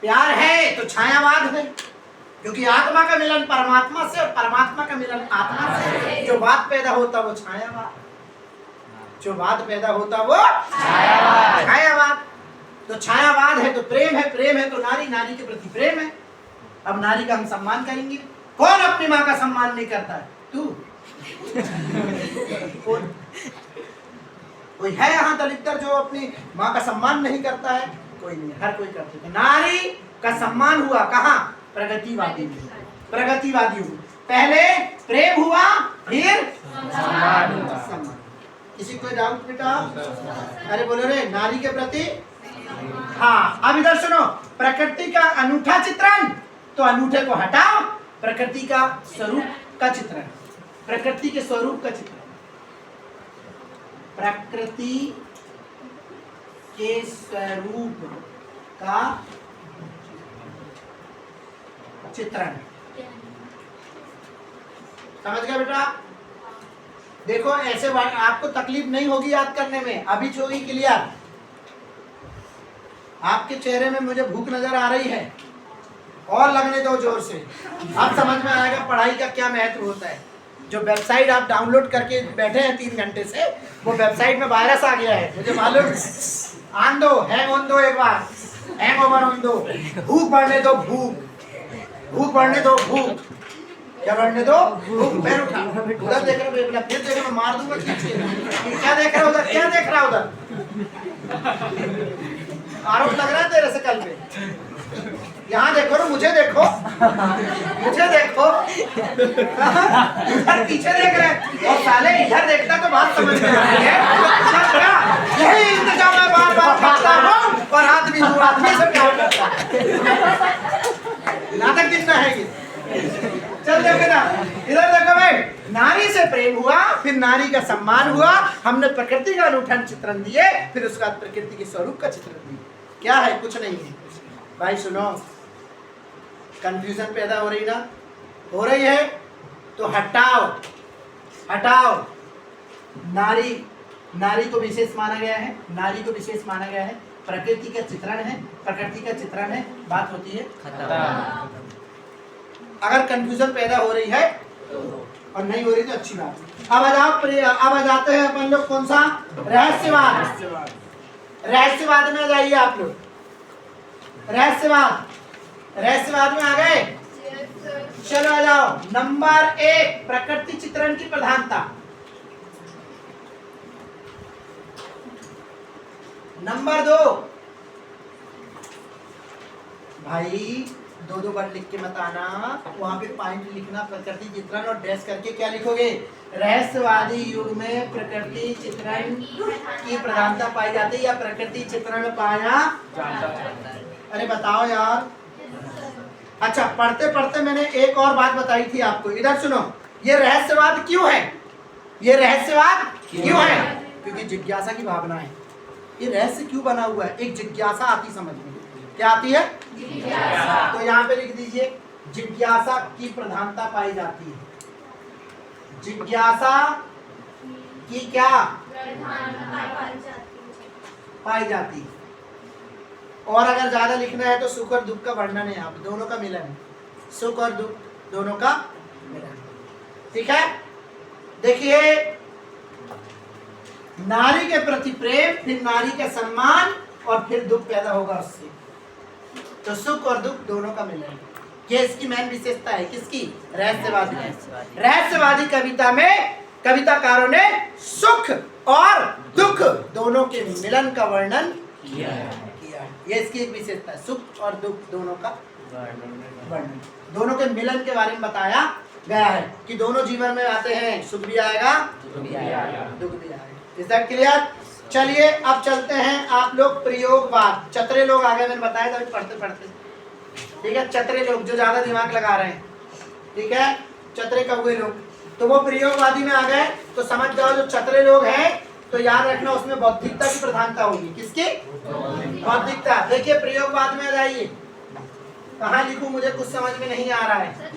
प्यार है तो छायावाद है, क्योंकि आत्मा का मिलन परमात्मा से और परमात्मा का मिलन आत्मा से। जो बात पैदा होता वो छायावाद, जो बात पैदा होता वो छायावाद। तो छायावाद है तो प्रेम है, प्रेम है तो नारी, नारी के प्रति प्रेम है। अब नारी का हम सम्मान करेंगे। कौन अपनी माँ का सम्मान नहीं करता है? तू? कोई है यहाँ दलितर जो अपनी माँ का सम्मान नहीं करता है? कोई नहीं, हर कोई करते हैं। नारी का सम्मान हुआ कहाँ? प्रगतिवादी युग। प्रगतिवादी युग, पहले प्रेम हुआ, फिर सम्मान हुआ। किसी कोई डाउट बेटा? अरे बोलो रे, नारी के प्रति। हाँ, अब इधर सुनो, प्रकृति का अनूठा चित्रण, तो अनूठे को हटाओ, प्रकृति का स्वरूप का चित्रण, प्रकृति के स्वरूप का चित्रण, प्रकृति के स्वरूप का चित्रण। समझ गया बेटा? देखो ऐसे आपको तकलीफ नहीं होगी याद करने में, अभी जो होगी क्लियर। आपके चेहरे में मुझे भूख नजर आ रही है, और लगने दो जोर से, अब समझ में आएगा पढ़ाई का क्या महत्व होता है। जो वेबसाइट आप डाउनलोड करके बैठे हैं 3 घंटे से, वो वेबसाइट में वायरस आ गया है, मुझे मालूम। आन दो, हैंग ऑन दो, एक बार हैंग ओवर ऑन दो। भूख बढ़ने दो, भूख बढ़ने दो, भूख क्या बढ़ने दो, भूख। पैर उठा, उधर देख रहा हूँ, फिर देख रहा, मार दूंगा खींच के। क्या देख रहा है उधर? क्या देख रहा है उधर? आरोप लग रहा है तेरे से कल पे। यहाँ देखो ना, मुझे देखो, मुझे देखो, इधर पीछे देख रहे और साले इधर देखता तो बात समझ में आ रही है। यही इंतजाम मैं बार-बार करता हूँ नारी का सम्मान हुआ, हमने प्रकृति का अनूठा चित्रण दिए, फिर उसके बाद प्रकृति के स्वरूप का चित्रण दिए। क्या है? कुछ नहीं है भाई। सुनो, कंफ्यूजन पैदा हो रही ना, हो रही है तो हटाओ हटाओ। नारी को विशेष माना गया है, नारी को विशेष माना गया है, प्रकृति का चित्रण है, प्रकृति का चित्रण है, बात होती है खत्म। अगर कंफ्यूजन पैदा हो रही है और नहीं हो रही तो अच्छी बात है। अब आ जाते हैं अपन लोग कौन सा? रहस्यवाद। रहस्यवाद में आ जाइए आप लोग। रहस्यवाद में आ गए? चलो आ जाओ। नंबर 1, प्रकृति चित्रण की प्रधानता। नंबर 2, भाई दो बार लिख के मत आना, वहां पे पॉइंट लिखना, प्रकृति चित्रण और डैश करके क्या लिखोगे? रहस्यवादी युग में प्रकृति चित्रण की प्रधानता पाई जाती है या प्रकृति चित्रण पाया जाता है? अरे बताओ यार। अच्छा, पढ़ते पढ़ते मैंने एक और बात बताई थी आपको, इधर सुनो। ये रहस्यवाद क्यों है? ये रहस्यवाद क्यों है? क्योंकि जिज्ञासा की भावना है। ये रहस्य क्यों बना हुआ है? एक जिज्ञासा आती समझ में। क्या आती है? जिज्ञासा। तो यहाँ पे लिख दीजिए, जिज्ञासा की प्रधानता पाई जाती है। जिज्ञासा की क्या पाई जाती है? और अगर ज्यादा लिखना है तो सुख और दुख का वर्णन है, यहाँ पे दोनों का मिलन है। सुख और दुख दोनों का मिलन। ठीक है, देखिए, नारी के प्रति प्रेम, फिर नारी का सम्मान और फिर दुख पैदा होगा उससे। तो सुख और दुख दोनों का मिलन है। ये इसकी मेन विशेषता है। किसकी? रहस्यवादी। रहस्यवादी कविता में कविताकारों ने सुख और दुख दोनों के मिलन का वर्णन किया है। ये इसकी एक विशेषता है, सुख और दुख दोनों का वर्णन, दोनों के मिलन के बारे में बताया गया है कि दोनों जीवन में आते हैं, सुख भी आएगा दुख भी आएगा। Is that clear? चलिए अब चलते हैं आप लोग प्रयोगवाद। चतरे लोग आ गए, मैंने बताया था पढ़ते पढ़ते। ठीक है, चतरे लोग जो ज्यादा दिमाग लगा रहे हैं, ठीक है, चतरे कौवे लोग, तो वो प्रयोगवादी में आ गए। तो समझ जाओ, जो चतरे लोग हैं तो याद रखना उसमें बौद्धिकता की प्रधानता होगी। किसकी? बौद्धिकता। देखिए प्रयोगवाद में आ जाइए। कहाँ लिखूं, मुझे कुछ समझ में नहीं आ रहा है।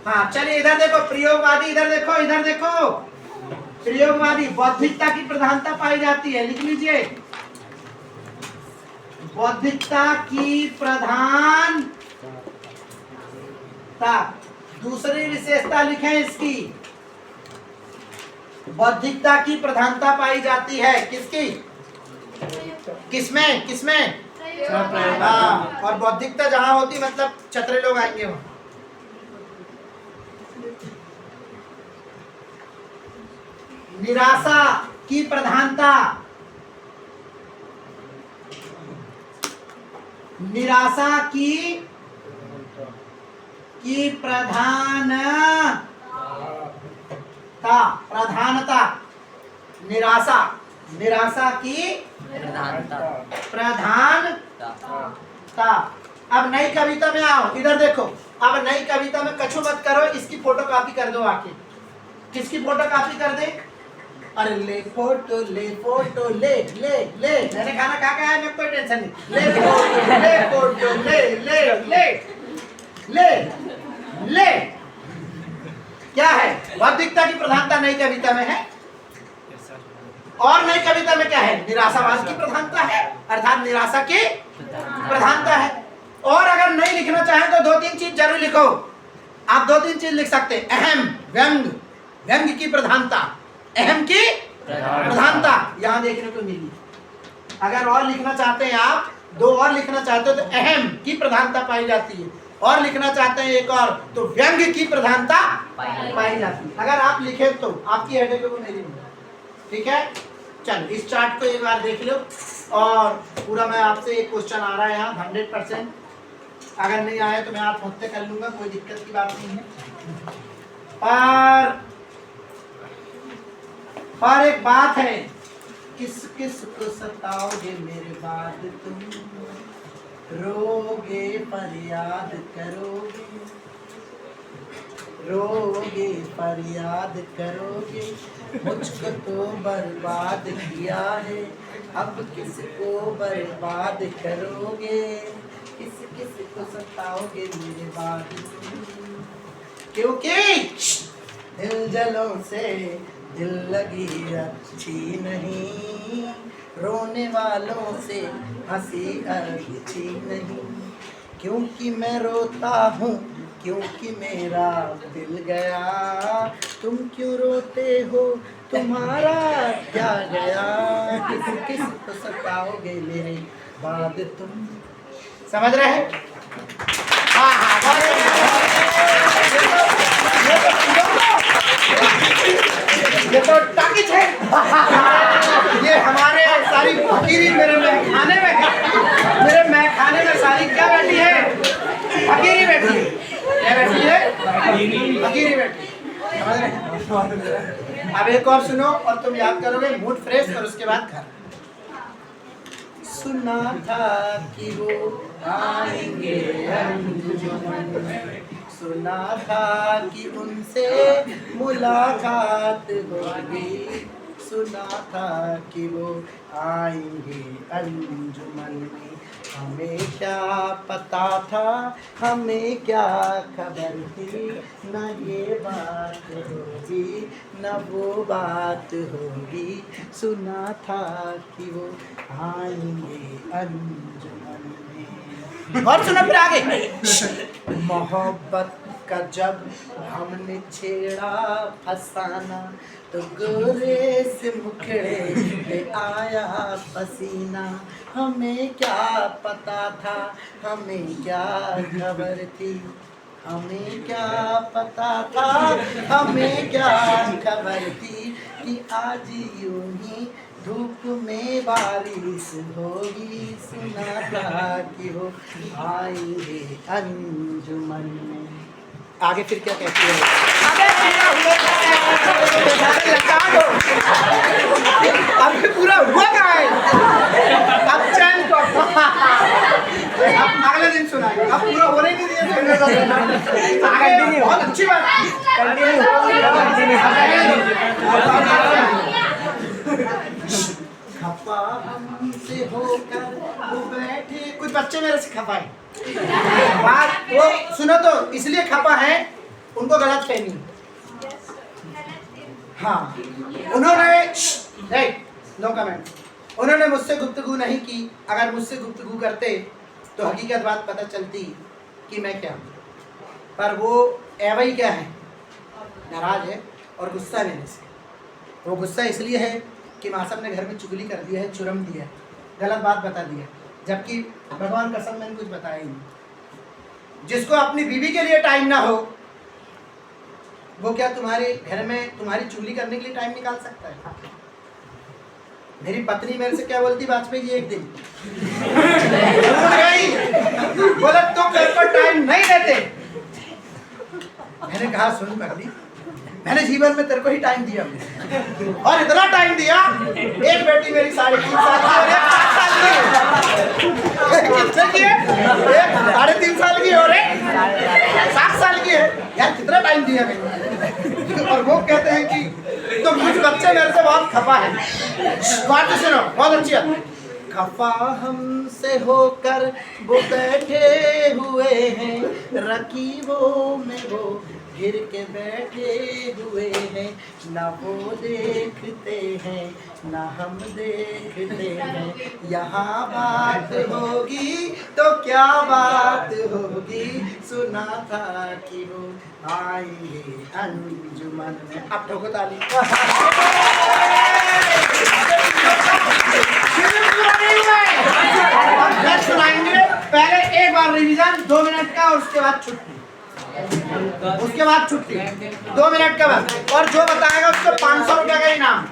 हाँ चलिए, इधर देखो प्रयोगवादी, इधर देखो, इधर देखो। प्रयोगवादी बौद्धिकता की प्रधानता पाई जाती है, लिख लीजिए। बौद्धिकता की प्रधानता। दूसरी विशेषता लिखें इसकी, बौद्धिकता की प्रधानता पाई जाती है। किसकी? किसमें? किसमें? हाँ, और बौद्धिकता जहां होती मतलब चतरे लोग आएंगे वहां। निराशा की प्रधानता। निराशा की प्रधानता। निराशा की प्रधानता। अब नई कविता में आओ, इधर देखो। अब नई कविता में कछु मत करो, इसकी फोटो कॉपी कर दो आके। किसकी फोटो कॉपी कर दे? अरे ले फोटो, ले फोटो, ले ले ले। मैंने खाना खा के आया, मैं कोई टेंशन नहीं। ले फोटो, ले फोटो, ले ले ले ले ले। क्या है? बौद्धिकता की प्रधानता नई कविता में है। और नई कविता में क्या है? निराशावाद की प्रधानता है, अर्थात निराशा की प्रधानता है। और अगर नहीं लिखना चाहें तो 2-3 चीज जरूर लिखो। आप 2-3 चीज लिख सकते हैं। अहम, व्यंग, व्यंग की प्रधानता, अहम की प्रधानता यहाँ देखने को मिली। अगर और लिखना चाहते हैं आप, 2 और लिखना चाहते हो तो अहम की प्रधानता पाई जाती है, और लिखना चाहते हैं एक और तो व्यंग की प्रधानता पाई जाती है। अगर आप लिखे तो आपकी हेडेक को मेरी नहीं। ठीक है, चलो इस चार्ट को एक बार देख लो। और पूरा मैं आपसे एक क्वेश्चन आ रहा है यहाँ 100%। अगर नहीं आया तो मैं आत्महत्या कर लूंगा, कोई दिक्कत की बात नहीं है। और एक बात है, किस किस को सताओगे मेरे बाद तुम, रोगे फरियाद करोगे। रोगे फरियाद करोगे, मुझको तो बर्बाद किया है, अब किसको बर्बाद करोगे, किस किस को सताओगे मेरे बाद, क्योंकि दिल जलों से दिल लगी अच्छी नहीं, रोने वालों से हंसी अच्छी नहीं, क्योंकि मैं रोता हूँ क्योंकि मेरा दिल गया, तुम क्यों रोते हो तुम्हारा क्या गया, किस किस को सताओगे मेरे बाद तुम। समझ रहे हैं? हाँ हाँ ये तो टाकिज है। ये हमारे सारी फकीरी मेरे महखाने में है, मेरे महखाने में सारी क्या बैठी है, फकीरी बैठी है, क्या बैठी है, फकीरी बैठी। समझ रहे? अब एक और सुनो और तुम याद करोगे, मूड फ्रेश, और उसके बाद घर। सुना था कि वो आएंगे अंजुमन, सुना था कि उनसे मुलाकात होगी, सुना था कि वो आएंगे अंजुमन में, हमें क्या पता था, हमें क्या खबर थी, न ये बात होगी न वो बात होगी, सुना था कि वो आएंगे अंजुमन में। और सुनो फिर आगे। मोहब्बत का जब हमने छेड़ा फसाना, तो गोरे से मुखड़े में आया पसीना, हमें क्या पता था, हमें क्या खबर थी, हमें क्या पता था, हमें क्या खबर थी, कि आज यूं ही धूप में बारिश होगी, सुना था कि वो आएंगे अंजुमन में। आगे फिर क्या कहती है? अभी पूरा हुआ कहाँ है? अब चैन को अब अगले दिन सुनाएंगे, अब पूरा होने नहीं दिया। आगे बहुत अच्छी बात, खफा हमसे होकर वो बैठे, कुछ बच्चे मेरे से खफा है, बात वो सुनो तो इसलिए खफा है, उनको गलत फहमी। हाँ उन्होंने नो कमेंट, उन्होंने मुझसे गुफ्तगू नहीं की, अगर मुझसे गुफ्तगू करते तो हकीकत बात पता चलती कि मैं क्या, पर वो एवं क्या है, नाराज है और गुस्सा लेने से। वो गुस्सा इसलिए है कि मासम ने घर में चुगली कर दिया है, चुरम दिया है, गलत बात बता दिया, जबकि भगवान कसम मैंने कुछ बताया ही नहीं। जिसको अपनी बीवी के लिए टाइम ना हो, वो क्या तुम्हारे घर में तुम्हारी चुगली करने के लिए टाइम निकाल सकता है? मेरी पत्नी मेरे से क्या बोलती वाजपेयी जी एक दिन, बोला तुम घर पर टाइम नहीं देते। मैंने कहा सुन पगली, मैंने जीवन में तेरे को ही टाइम दिया, और इतना टाइम दिया, एक बेटी मेरी 3.5 साल की और एक 7 साल की है, एक 3.5 साल की और एक 7 साल की है, यार कितना टाइम दिया मैंने। और वो कहते हैं कि तो कुछ बच्चे मेरे से बहुत खफा है। बात तो सुनो, बहुत अच्छी है। खफा हमसे होकर वो बैठे हुए हैं, रकीबों में वो गिर के बैठे हुए हैं, ना वो देखते हैं ना हम देखते हैं, यहाँ बात होगी तो क्या बात होगी, सुना था कि वो आएंगे अंजुमन में। अब ठोको ताली। अब सुनाएंगे, पहले एक बार रिवीजन 2 मिनट का, और उसके बाद छुट्टी, उसके बाद छुट्टी 2 मिनट का बस। और जो बताएगा उसको 500 रुपए का इनाम।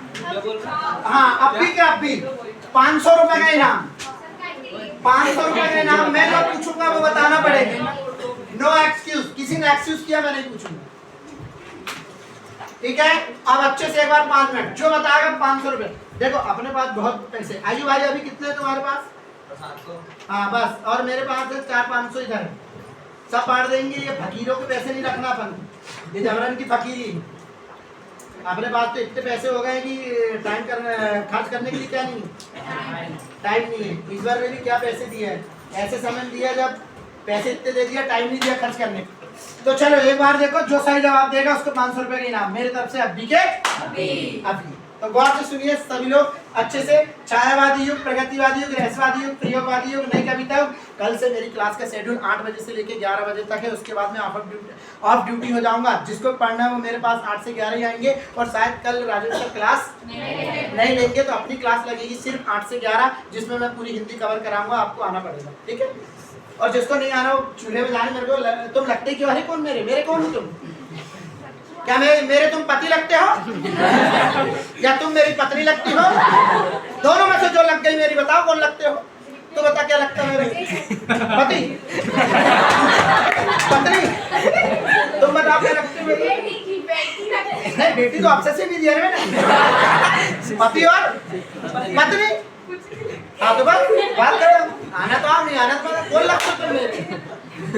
हाँ अब भी क्या, अब भी 500 रुपए का इनाम, 500 रुपए का इनाम। मैं जो पूछूंगा वो बताना पड़ेगा, नो एक्सक्यूज, किसी ने एक्सक्यूज किया मैं नहीं पूछूंगा, ठीक है? अब अच्छे से एक बार 5 मिनट, जो बताएगा 500 रुपए। देखो अपने पास बहुत पैसे, आयु भाई अभी कितने तुम्हारे पास? हाँ बस, और मेरे पास है 400-500 इधर है, सब बांट देंगे। ये फकीरों के पैसे नहीं रखना अपन, ये जबरन की फकीरी। अपने पास तो इतने पैसे हो गए कि टाइम खर्च करने के लिए क्या नहीं है, टाइम नहीं है। ईश्वर ने भी क्या पैसे दिए हैं, ऐसे समय दिया जब पैसे इतने दे दिया, टाइम नहीं दिया खर्च करने। तो चलो एक बार देखो, जो सही जवाब देगा उसको 500 रुपए का इनाम मेरी तरफ से अभी के अभी। तो गौर से सुनिए सभी लोग अच्छे से। छायावादी युग, प्रगतिवादी युग, रहस्यवादी युग, प्रयोगवादी युग, नई कविता युग। कल से मेरी क्लास का शेड्यूल 8 बजे से लेकर 11 बजे तक है। उसके बाद मैं ऑफ ड्यूटी हो जाऊंगा। जिसको पढ़ना है वो मेरे पास 8 से 11 ही आएंगे। और शायद कल राजेश सर क्लास नहीं लेंगे, तो अपनी क्लास लगेगी सिर्फ 8 से 11, जिसमें मैं पूरी हिंदी कवर कराऊंगा। आपको आना पड़ेगा, ठीक है। और जिसको नहीं आना वो चूल्हे में जाने। मेरे को तुम लगते क्यों है, कौन मेरे कौन हो तुम? क्या मेरे तुम पति लगते हो या तुम मेरी पत्नी लगती हो? दोनों में से जो लग गई मेरी, बताओ कौन लगते हो? तो बता क्या लगता है मेरे? पति पत्नी? तुम बताओ क्या लगते हो? नहीं, बेटी तो आपसे भी दिया है मैंने। पति और पत्नी। हाँ तो बात करो। आना तो आओ, नहीं आना तो कौन लगता तुम मेरे?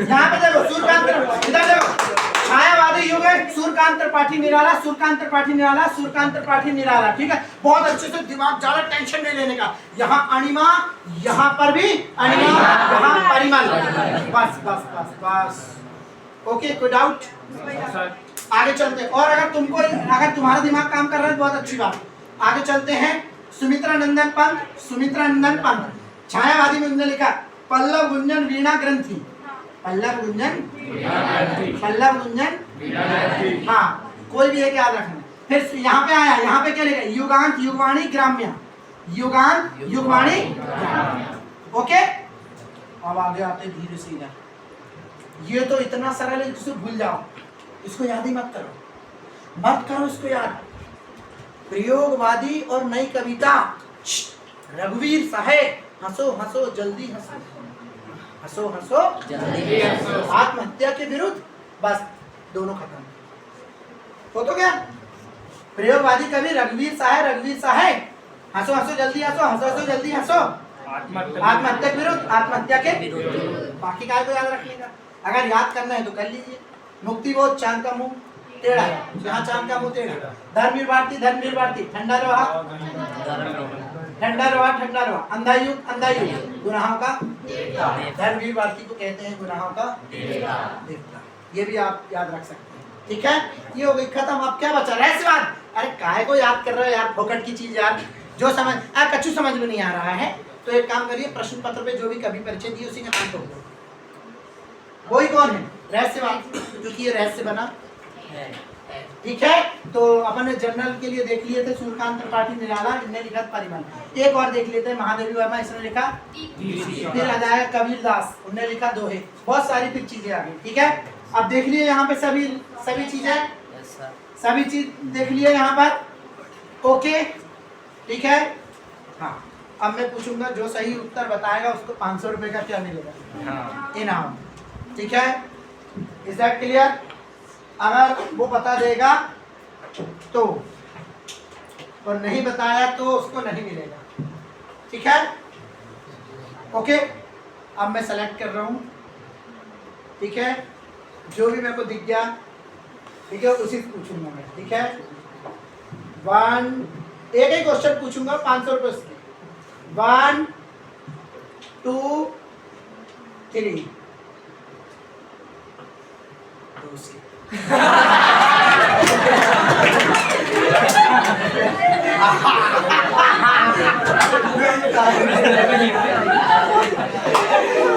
यहाँ पे देखो सूर्यकांत, इधर देखो छायावादी युग है। सूर्यकांत त्रिपाठी निराला, सूर्यकांत त्रिपाठी निराला, सूर्यकांत त्रिपाठी निराला, ठीक है। बहुत अच्छे से दिमाग, ज्यादा टेंशन नहीं लेने का। यहाँ अणिमा, यहाँ पर भी अणिमा, यहाँ परिमल। बस बस बस बस, ओके। कोई डाउट? आगे चलते। और अगर तुम्हारा दिमाग काम कर रहा है बहुत अच्छी बात। आगे चलते हैं। सुमित्रा नंदन पंत, सुमित्रा नंदन पंत छायावादी में उन्होंने लिखा पल्लव गुंजन वीणा ग्रंथि, पल्लव गुंजन, पल्लव गुंजन, हाँ कोई भी एक याद रखना। फिर यहाँ पे आया, यहाँ पे क्या लिखा? युगांत युगवाणी ग्राम्य, युगांत युगवाणी, ओके। अब आगे आते धीरे से इधर। ये तो इतना सरल है जिसको भूल जाओ, इसको याद ही मत करो इसको याद। प्रयोगवादी और नई कविता, रघुवीर साहे, हंसो हंसो जल्दी हंसो, हंसो हंसो जल्दी हंसो, आत्महत्या के विरुद्ध, बस दोनों खत्म हो तो क्या। प्रयोगवादी कवि रघुवीर साहे, हंसो हंसो जल्दी हंसो, हंसो हंसो जल्दी हंसो, आत्महत्या के विरुद्ध, आत्महत्या के विरुद्ध। बाकी काय को याद रखने का, अगर याद करना है तो कर लीजिए। मुक्ति बोध, चांद का मुंह टेढ़ा, यहाँ चांद का मुंह टेढ़ा। धर्मवीर भारती, ठंडा रहा, ठंडा रहा। अंधा युग, गुनाहों का धर्मवीर भारती को कहते हैं गुनाहों का देवता। ये भी आप याद रख सकते हैं, ठीक है। ये हो गई खत्म। अब क्या बचा? रहस्यवाद। अरे काहे को याद कर रहे हो यार, फोकट की चीज यार। जो समझ कच्चू समझ में नहीं आ रहा है तो एक काम करिए, प्रश्न पत्र पे जो भी कभी परिचय दिए उसी का नाम ठोक दो। वही कौन है? रहस्यवाद, क्योंकि ये रहस्य बना है, ठीक है। तो अपन ने जर्नल के लिए देख लिए थे सूर्यकांत त्रिपाठी निराला, इनने लिखा परिमल। एक और देख लेते हैं, महादेवी वर्मा, इसने लिखा। फिर आ जाएगा कबीर दास, उन्होंने लिखा दोहे। बहुत सारी फिर चीजें आ गई, ठीक है। अब देख लिए यहाँ पे सभी चीजें, सभी चीज देख लिए यहाँ पर, ओके, ठीक है। हाँ, अब मैं पूछूंगा, जो सही उत्तर बताएगा उसको 500 रुपए का क्या मिलेगा? इनाम, ठीक है। Is that clear? अगर वो बता देगा तो, और नहीं बताया तो उसको नहीं मिलेगा, ठीक है, ओके। अब मैं सेलेक्ट कर रहा हूँ, ठीक है। जो भी मेरे को दिख गया, ठीक है, उसी से पूछूंगा मैं, ठीक है। एक ही क्वेश्चन पूछूंगा, 500 रुपये उसके। 1 2 3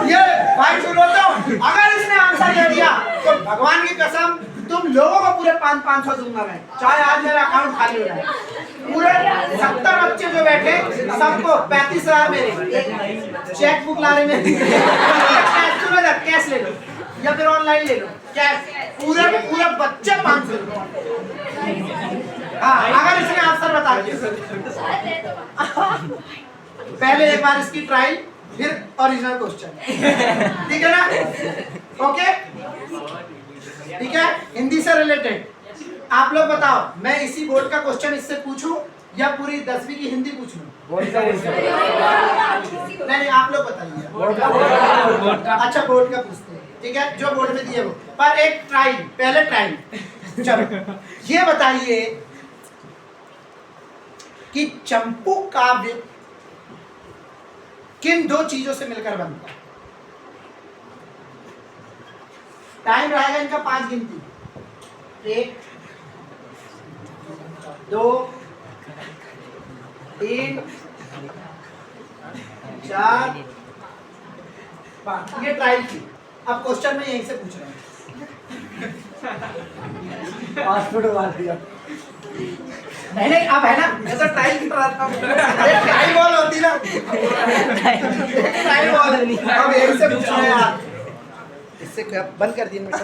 ये भाई सुनो तो, अगर इसने आंसर दे दिया तो भगवान की कसम तुम लोगों को पूरे 500 दूंगा मैं, चाहे आज मेरा अकाउंट खाली हो जाए। पूरे 70 बच्चे जो बैठे सबको 35,000 मेरे, चेक बुक ला रहे कैश ले लो या फिर ऑनलाइन ले लो, कैश पूरे बच्चे 500 रुपये। हाँ, अगर इसने आंसर बता दिया। पहले एक बार इसकी ट्रायल, फिर ओरिजिनल क्वेश्चन, ठीक है ना? ओके, ठीक है। हिंदी से रिलेटेड आप लोग बताओ, मैं इसी बोर्ड का क्वेश्चन इससे पूछूं या पूरी 10वीं की हिंदी पूछ लूं? नहीं, आप लोग बताइए। अच्छा, बोर्ड का पूछते हैं, ठीक है, जो बोर्ड में दिए वो, पर एक ट्रायल, पहले ट्रायल। चलो ये बताइए कि चंपू काव्य किन दो चीजों से मिलकर बनता है? टाइम रहेगा इनका 5 गिनती, 1 2 3 4 5। ये ट्रायल थी। अब क्वेश्चन में यहीं से पूछ रहे हैं। पासपोर्ट मार दिया। नहीं अब है ना, मैं तो ट्रायल कर रहा था। अरे ट्रायल बॉल होती ना, ट्रायल बॉल। अब यहीं से पूछ रहे हैं यार। इससे बंद कर दिए बेटा।